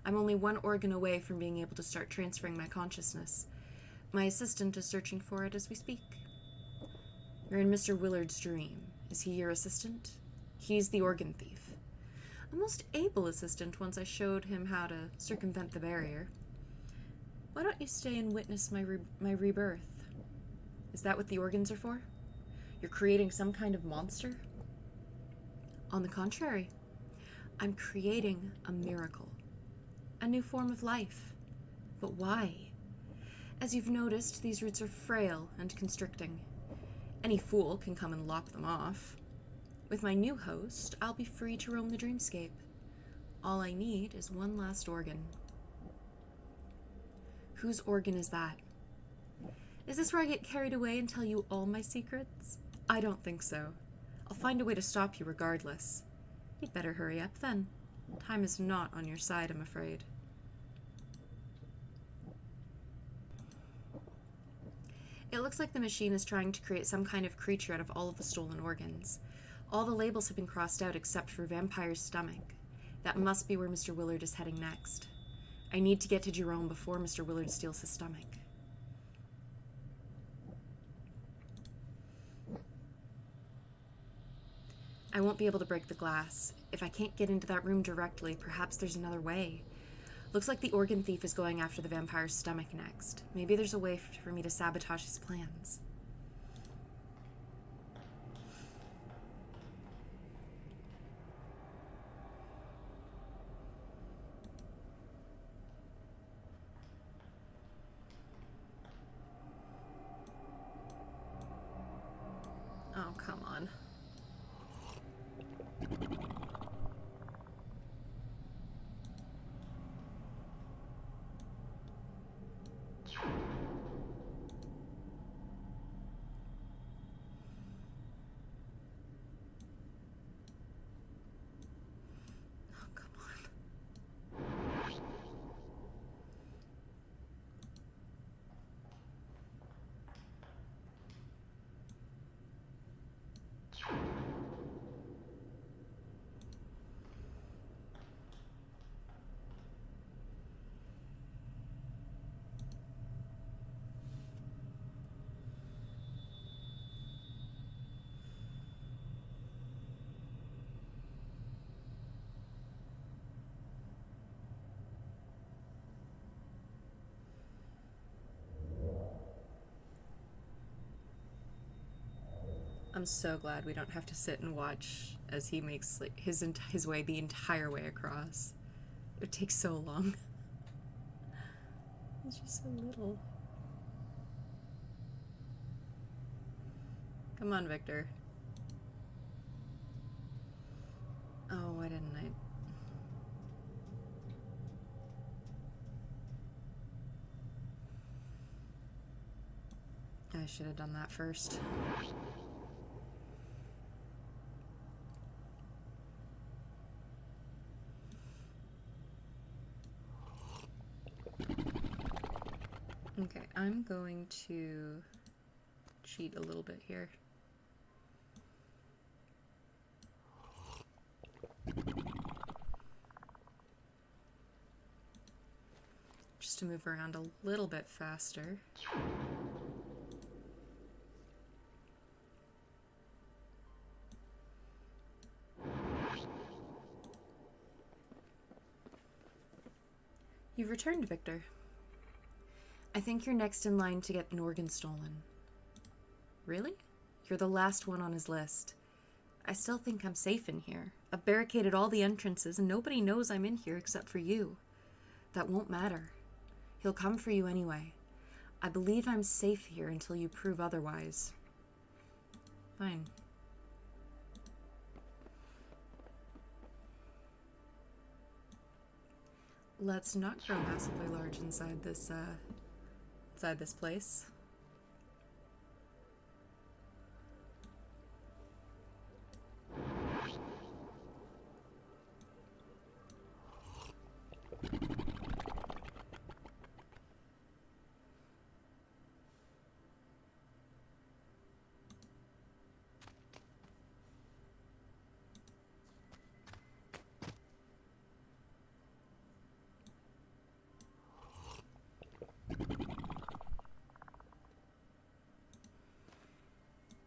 I'm only one organ away from being able to start transferring my consciousness. My assistant is searching for it as we speak. You're in Mr. Willard's dream. Is he your assistant? He's the organ thief. A most able assistant once I showed him how to circumvent the barrier. Why don't you stay and witness my rebirth? Is that what the organs are for? You're creating some kind of monster? On the contrary, I'm creating a miracle. A new form of life. But why? As you've noticed, these roots are frail and constricting. Any fool can come and lop them off. With my new host, I'll be free to roam the dreamscape. All I need is one last organ. Whose organ is that? Is this where I get carried away and tell you all my secrets? I don't think so. I'll find a way to stop you regardless. You'd better hurry up then. Time is not on your side, I'm afraid. It looks like the machine is trying to create some kind of creature out of all of the stolen organs. All the labels have been crossed out except for Vampire's stomach. That must be where Mr. Willard is heading next. I need to get to Jerome before Mr. Willard steals his stomach. I won't be able to break the glass. If I can't get into that room directly, perhaps there's another way. Looks like the organ thief is going after the vampire's stomach next. Maybe there's a way for me to sabotage his plans. Oh, come on. Oh, come on. I'm so glad we don't have to sit and watch as he makes like his way the entire way across. It takes so long. He's just so little. Come on, Victor. Oh, why didn't I should have done that first. Okay, I'm going to cheat a little bit here. Just to move around a little bit faster. You've returned, Victor. I think you're next in line to get an organ stolen. Really? You're the last one on his list. I still think I'm safe in here. I've barricaded all the entrances and nobody knows I'm in here except for you. That won't matter. He'll come for you anyway. I believe I'm safe here until you prove otherwise. Fine. Let's not grow massively large inside this place.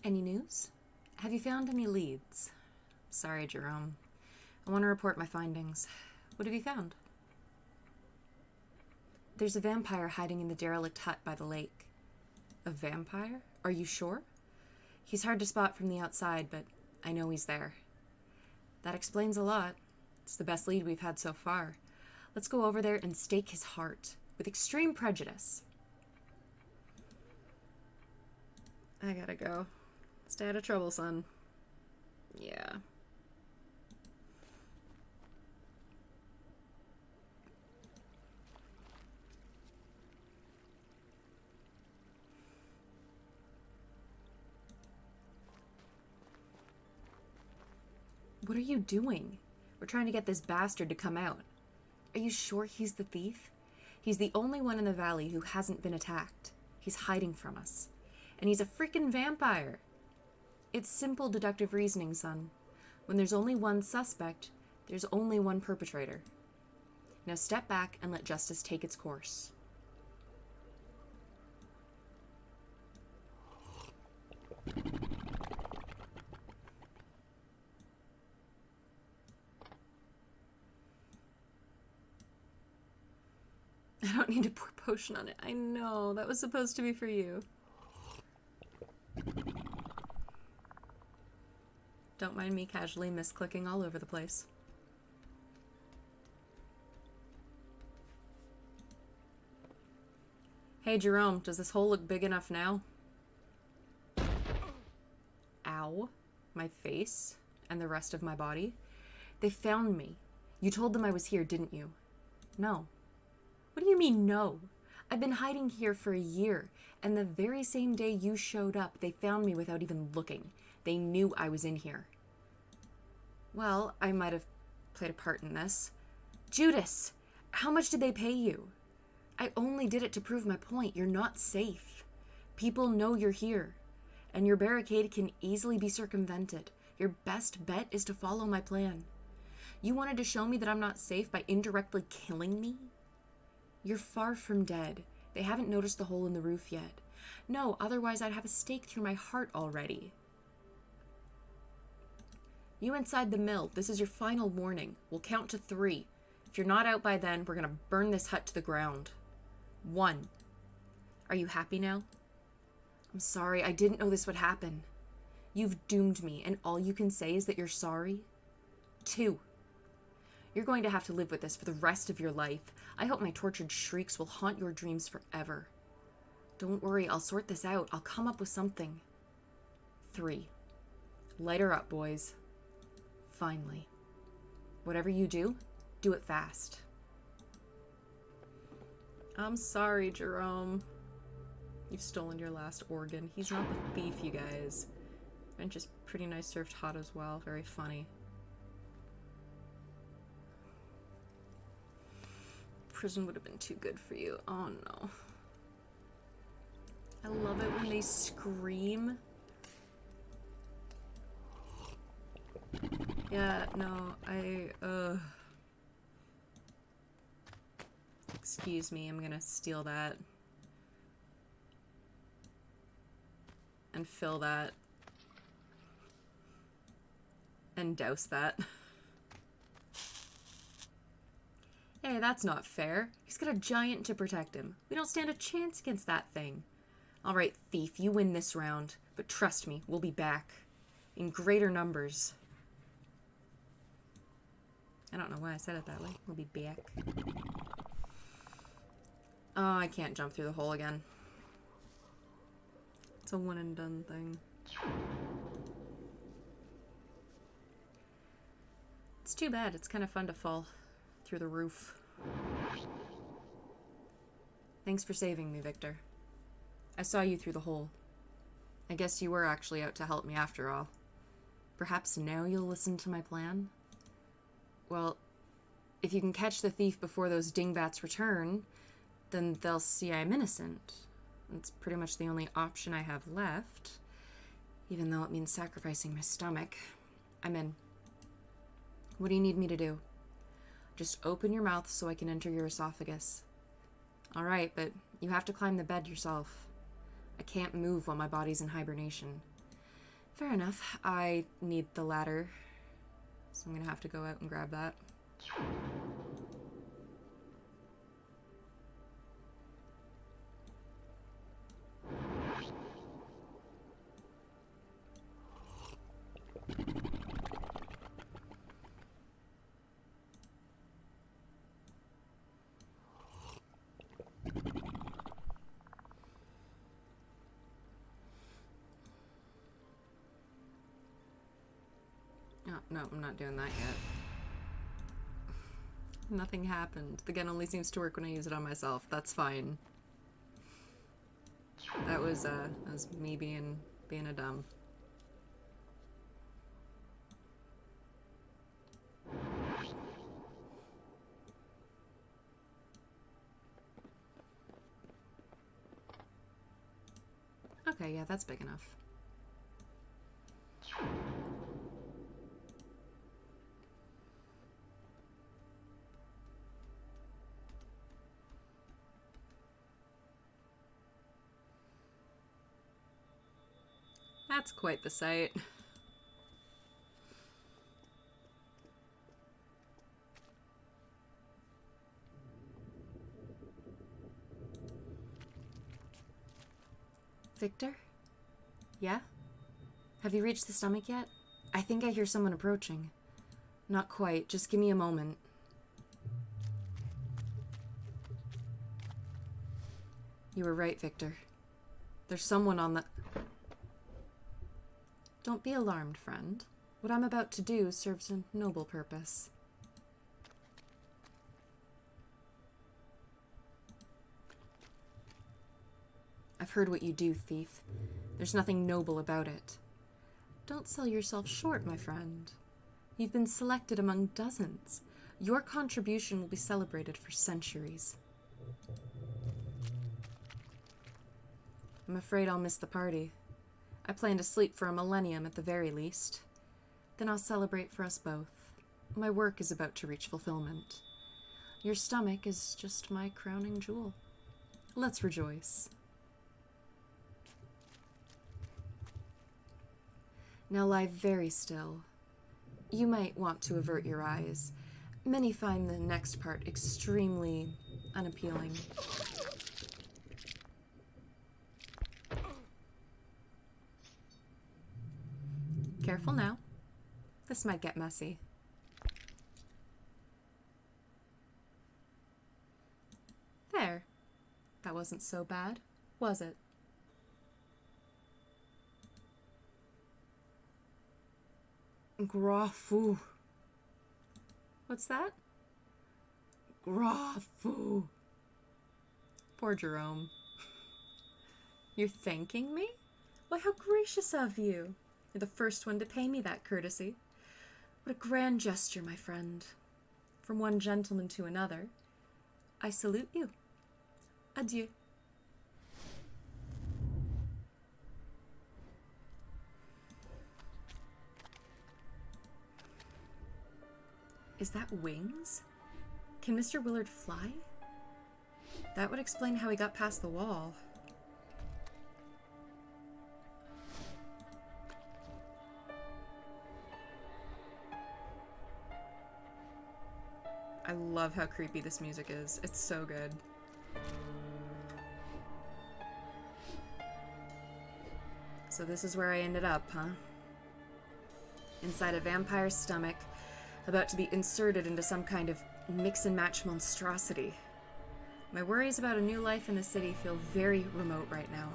Any news? Have you found any leads? Sorry, Jerome. I want to report my findings. What have you found? There's a vampire hiding in the derelict hut by the lake. A vampire? Are you sure? He's hard to spot from the outside, but I know he's there. That explains a lot. It's the best lead we've had so far. Let's go over there and stake his heart, with extreme prejudice. I gotta go. Stay out of trouble, son. Yeah. What are you doing? We're trying to get this bastard to come out. Are you sure he's the thief? He's the only one in the valley who hasn't been attacked. He's hiding from us. And he's a freaking vampire. It's simple deductive reasoning, son. When there's only one suspect, there's only one perpetrator. Now step back and let justice take its course. I don't need to pour potion on it. I know, that was supposed to be for you. Don't mind me casually misclicking all over the place. Hey, Jerome, does this hole look big enough now? Ow. my face, and the rest of my body. They found me. You told them I was here, didn't you? No. What do you mean, no? I've been hiding here for a year, and the very same day you showed up, they found me without even looking. They knew I was in here. Well, I might have played a part in this. Judas, how much did they pay you? I only did it to prove my point. You're not safe. People know you're here, and your barricade can easily be circumvented. Your best bet is to follow my plan. You wanted to show me that I'm not safe by indirectly killing me? You're far from dead. They haven't noticed the hole in the roof yet. No, otherwise I'd have a stake through my heart already. You inside the mill, this is your final warning. We'll count to 3. If you're not out by then, we're gonna burn this hut to the ground. 1. Are you happy now? I'm sorry, I didn't know this would happen. You've doomed me, and all you can say is that you're sorry? 2. You're going to have to live with this for the rest of your life. I hope my tortured shrieks will haunt your dreams forever. Don't worry, I'll sort this out. I'll come up with something. 3. Light her up, boys. Finally. Whatever you do it fast. I'm sorry, Jerome. You've stolen your last organ. He's not the thief, you guys. And just pretty nice served hot as well. Very funny. Prison would have been too good for you. Oh no. I love it when they scream. Yeah, no, excuse me, I'm gonna steal that. And fill that. And douse that. Hey, that's not fair. He's got a giant to protect him. We don't stand a chance against that thing. All right, thief, you win this round. But trust me, we'll be back. In greater numbers. I don't know why I said it that way. We'll be back. Oh, I can't jump through the hole again. It's a one and done thing. It's too bad. It's kind of fun to fall through the roof. Thanks for saving me, Victor. I saw you through the hole. I guess you were actually out to help me after all. Perhaps now you'll listen to my plan? Well, if you can catch the thief before those dingbats return, then they'll see I'm innocent. It's pretty much the only option I have left, even though it means sacrificing my stomach. I'm in. What do you need me to do? Just open your mouth so I can enter your esophagus. All right, but you have to climb the bed yourself. I can't move while my body's in hibernation. Fair enough. I need the ladder, so I'm gonna have to go out and grab that. No, I'm not doing that yet. Nothing happened. The gun only seems to work when I use it on myself. That's fine. That was me being a dumb. Okay, yeah, that's big enough. That's quite the sight. Victor? Yeah? Have you reached the stomach yet? I think I hear someone approaching. Not quite. Just give me a moment. You were right, Victor. There's someone on the... Don't be alarmed, friend. What I'm about to do serves a noble purpose. I've heard what you do, thief. There's nothing noble about it. Don't sell yourself short, my friend. You've been selected among dozens. Your contribution will be celebrated for centuries. I'm afraid I'll miss the party. I plan to sleep for a millennium at the very least. Then I'll celebrate for us both. My work is about to reach fulfillment. Your stomach is just my crowning jewel. Let's rejoice. Now lie very still. You might want to avert your eyes. Many find the next part extremely unappealing. Careful now. This might get messy. There. That wasn't so bad, was it? Grafu. What's that? Grafu. Poor Jerome. You're thanking me? Why, how gracious of you. You're the first one to pay me that courtesy. What a grand gesture, my friend. From one gentleman to another. I salute you. Adieu. Is that wings? Can Mr. Willard fly? That would explain how he got past the wall. I love how creepy this music is. It's so good. So this is where I ended up, huh? Inside a vampire's stomach, about to be inserted into some kind of mix-and-match monstrosity. My worries about a new life in the city feel very remote right now.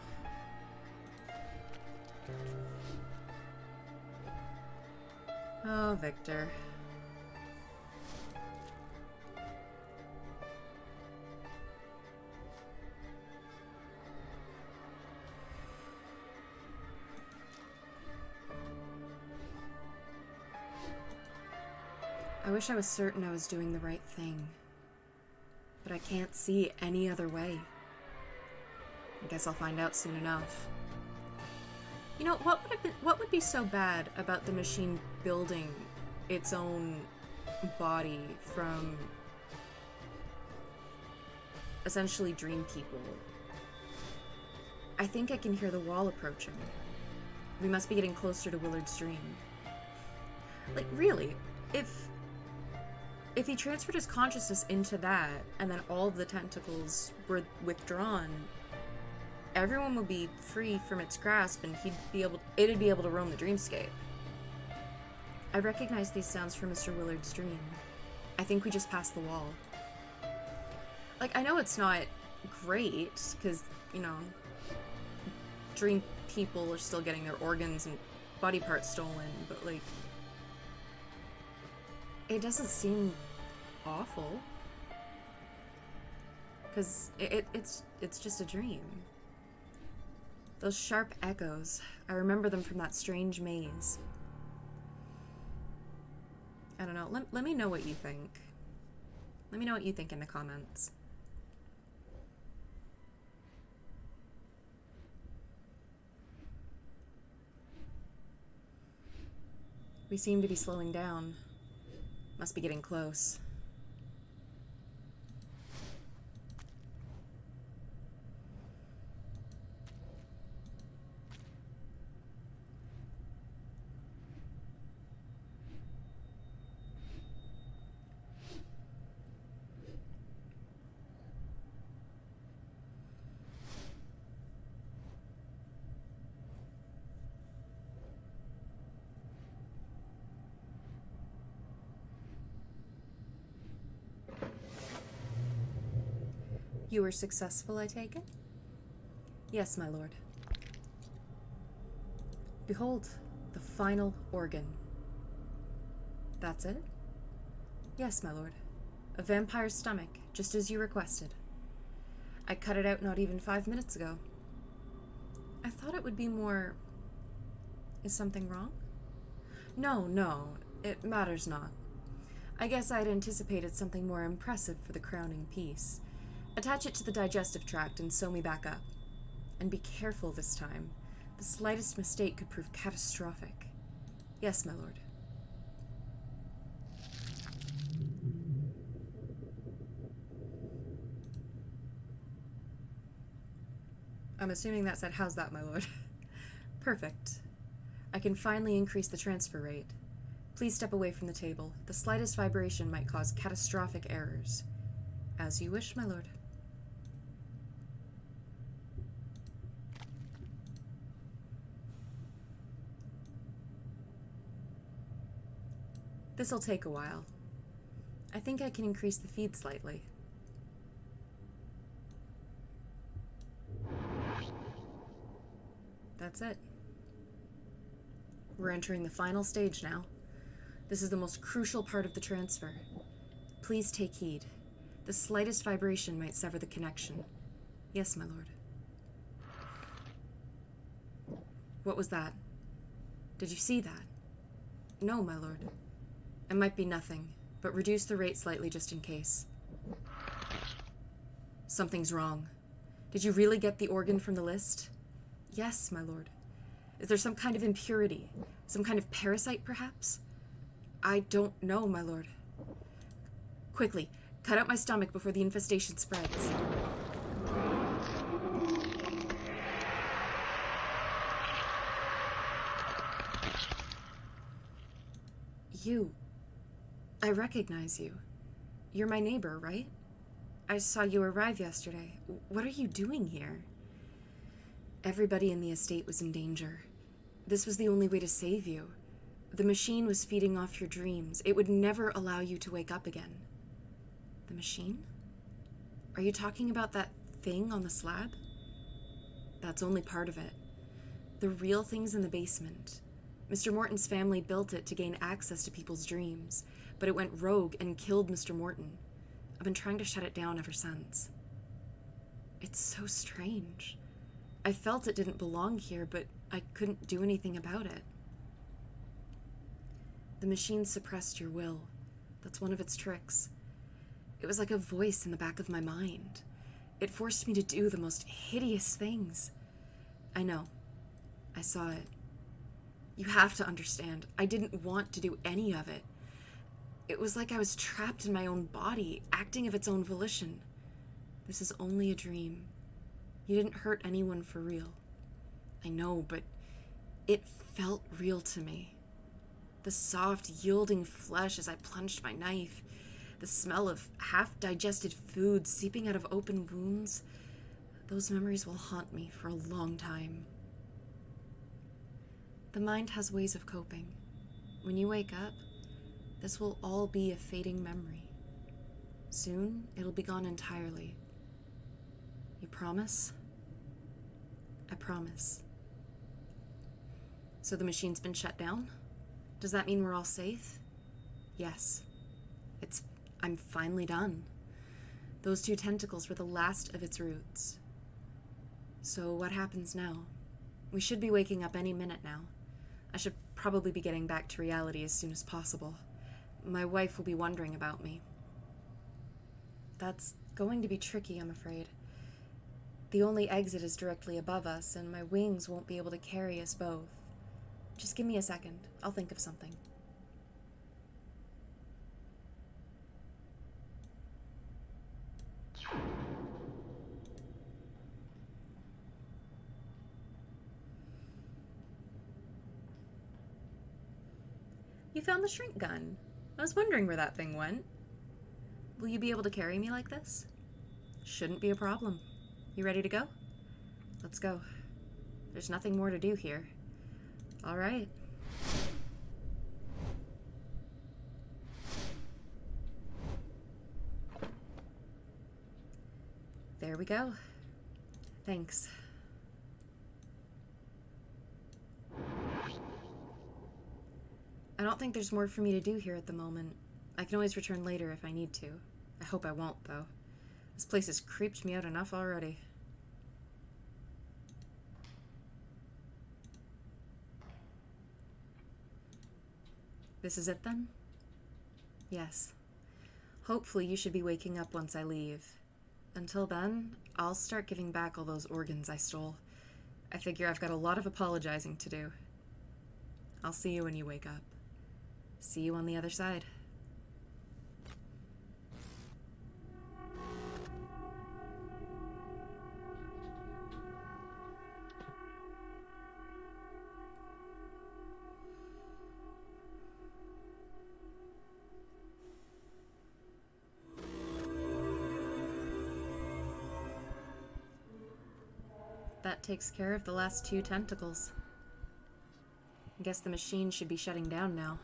Oh, Victor. I wish I was certain I was doing the right thing, but I can't see any other way. I guess I'll find out soon enough. You know, what would be so bad about the machine building its own body from essentially dream people? I think I can hear the wall approaching. We must be getting closer to Willard's dream. Like, really, if he transferred his consciousness into that, and then all of the tentacles were withdrawn, everyone would be free from its grasp, and it'd be able to roam the dreamscape. I recognize these sounds from Mr. Willard's dream. I think we just passed the wall. Like, I know it's not great, because, you know, dream people are still getting their organs and body parts stolen, but, like, it doesn't seem awful, because it's just a dream. Those sharp echoes, I remember them from that strange maze. I don't know, let me know what you think. Let me know what you think in the comments. We seem to be slowing down. Must be getting close. You were successful, I take it? Yes, my lord. Behold, The final organ. That's it? Yes, my lord. A vampire's stomach, just as you requested. I cut it out not even 5 minutes ago. I thought it would be more... Is something wrong? No, it matters not. I guess I'd anticipated something more impressive for the crowning piece. Attach it to the digestive tract and sew me back up. And be careful this time. The slightest mistake could prove catastrophic. Yes, my lord. I'm assuming that said, how's that, my lord? Perfect. I can finally increase the transfer rate. Please step away from the table. The slightest vibration might cause catastrophic errors. As you wish, my lord. This'll take a while. I think I can increase the feed slightly. That's it. We're entering the final stage now. This is the most crucial part of the transfer. Please take heed. The slightest vibration might sever the connection. Yes, my lord. What was that? Did you see that? No, my lord. It might be nothing, but reduce the rate slightly just in case. Something's wrong. Did you really get the organ from the list? Yes, my lord. Is there some kind of impurity? Some kind of parasite, perhaps? I don't know, my lord. Quickly, cut out my stomach before the infestation spreads. You. I recognize you. You're my neighbor, right? I saw you arrive yesterday. What are you doing here? Everybody in the estate was in danger. This was the only way to save you. The machine was feeding off your dreams. It would never allow you to wake up again. The machine? Are you talking about that thing on the slab? That's only part of it. The real thing's in the basement. Mr. Morton's family built it to gain access to people's dreams, but it went rogue and killed Mr. Morton. I've been trying to shut it down ever since. It's so strange. I felt it didn't belong here, but I couldn't do anything about it. The machine suppressed your will. That's one of its tricks. It was like a voice in the back of my mind. It forced me to do the most hideous things. I know. I saw it. You have to understand, I didn't want to do any of it. It was like I was trapped in my own body, acting of its own volition. This is only a dream. You didn't hurt anyone for real. I know, but it felt real to me. The soft, yielding flesh as I plunged my knife, the smell of half-digested food seeping out of open wounds, those memories will haunt me for a long time. The mind has ways of coping. When you wake up, this will all be a fading memory. Soon, it'll be gone entirely. You promise? I promise. So the machine's been shut down? Does that mean we're all safe? Yes. I'm finally done. Those 2 tentacles were the last of its roots. So what happens now? We should be waking up any minute now. I should probably be getting back to reality as soon as possible. My wife will be wondering about me. That's going to be tricky, I'm afraid. The only exit is directly above us, and my wings won't be able to carry us both. Just give me a second. I'll think of something. You found the shrink gun. I was wondering where that thing went. Will you be able to carry me like this? Shouldn't be a problem. You ready to go? Let's go. There's nothing more to do here. All right. There we go. Thanks. I don't think there's more for me to do here at the moment. I can always return later if I need to. I hope I won't, though. This place has creeped me out enough already. This is it, then? Yes. Hopefully you should be waking up once I leave. Until then, I'll start giving back all those organs I stole. I figure I've got a lot of apologizing to do. I'll see you when you wake up. See you on the other side. That takes care of the last 2 tentacles. I guess the machine should be shutting down now.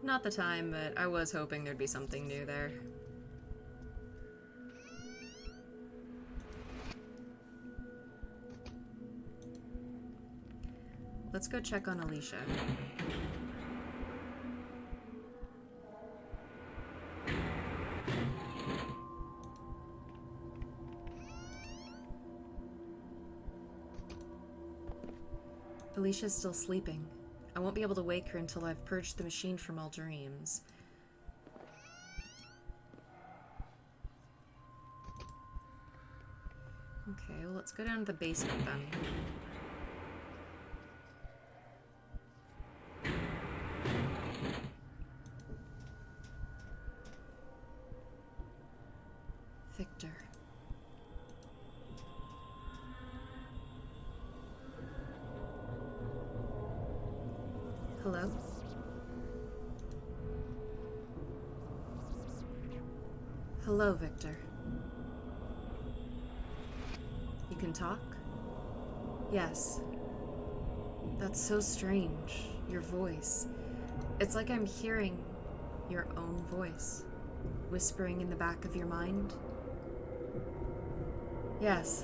Not the time, but I was hoping there'd be something new there. Let's go check on Alicia. Alicia's still sleeping. I won't be able to wake her until I've purged the machine from all dreams. Okay, well, let's go down to the basement then. Victor. Hello? Hello, Victor. You can talk? Yes. That's so strange. Your voice. It's like I'm hearing your own voice, whispering in the back of your mind. Yes.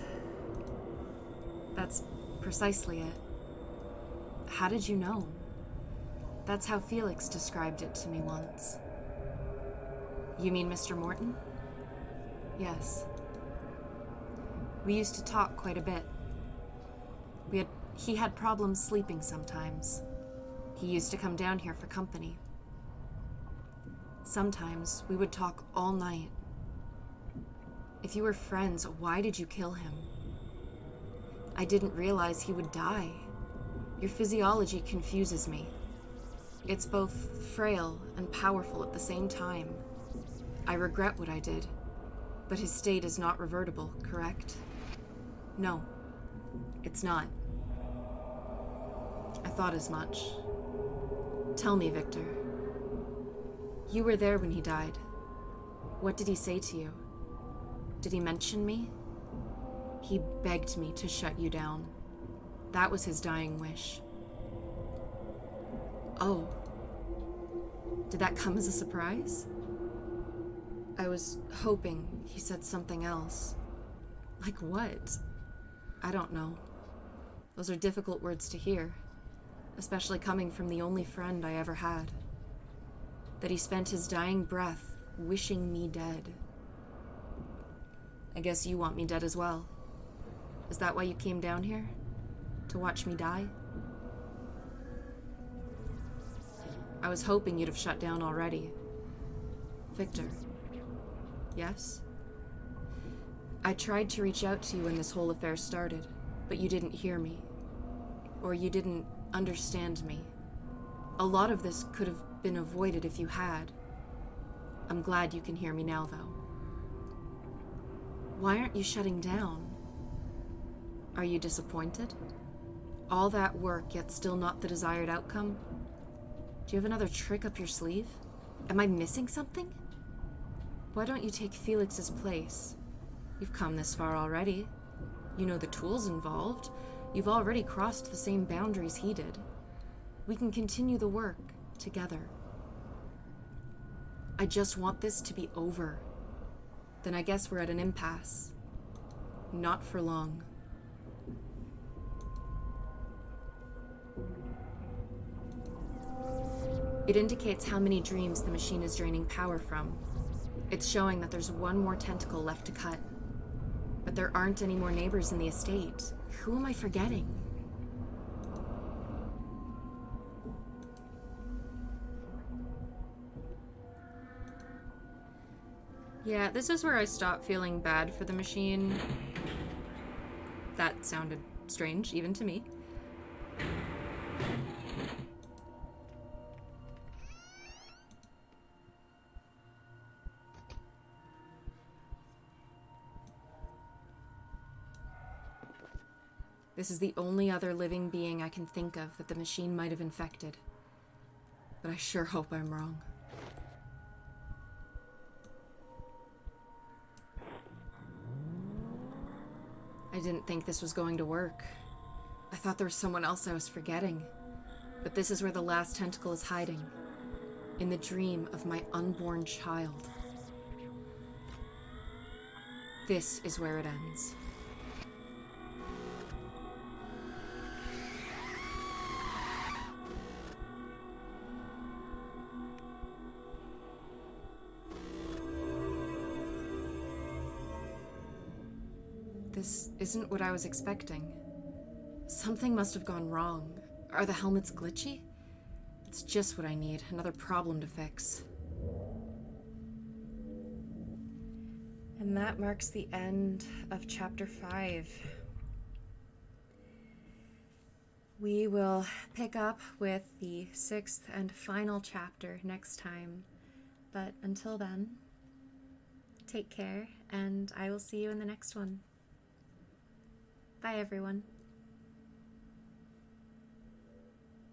That's precisely it. How did you know? That's how Felix described it to me once. You mean Mr. Morton? Yes. We used to talk quite a bit. He had problems sleeping sometimes. He used to come down here for company. Sometimes we would talk all night. If you were friends, why did you kill him? I didn't realize he would die. Your physiology confuses me. It's both frail and powerful at the same time. I regret what I did, but his state is not revertible, correct? No, it's not. I thought as much. Tell me, Victor. You were there when he died. What did he say to you? Did he mention me? He begged me to shut you down. That was his dying wish. Oh. Did that come as a surprise? I was hoping he said something else. Like what? I don't know. Those are difficult words to hear, especially coming from the only friend I ever had. That he spent his dying breath wishing me dead. I guess you want me dead as well. Is that why you came down here? To watch me die? I was hoping you'd have shut down already. Victor. Yes? I tried to reach out to you when this whole affair started, but you didn't hear me. Or you didn't understand me. A lot of this could have been avoided if you had. I'm glad you can hear me now, though. Why aren't you shutting down? Are you disappointed? All that work, yet still not the desired outcome? Do you have another trick up your sleeve? Am I missing something? Why don't you take Felix's place? You've come this far already. You know the tools involved. You've already crossed the same boundaries he did. We can continue the work together. I just want this to be over. Then I guess we're at an impasse. Not for long. It indicates how many dreams the machine is draining power from. It's showing that there's one more tentacle left to cut. But there aren't any more neighbors in the estate. Who am I forgetting? Yeah, this is where I stopped feeling bad for the machine. That sounded strange, even to me. This is the only other living being I can think of that the machine might have infected. But I sure hope I'm wrong. I didn't think this was going to work. I thought there was someone else I was forgetting. But this is where the last tentacle is hiding. In the dream of my unborn child. This is where it ends. This isn't what I was expecting. Something must have gone wrong. Are the helmets glitchy? It's just what I need, another problem to fix. And that marks the end of Chapter 5. We will pick up with the 6th and final chapter next time. But until then, take care, and I will see you in the next one. Bye, everyone.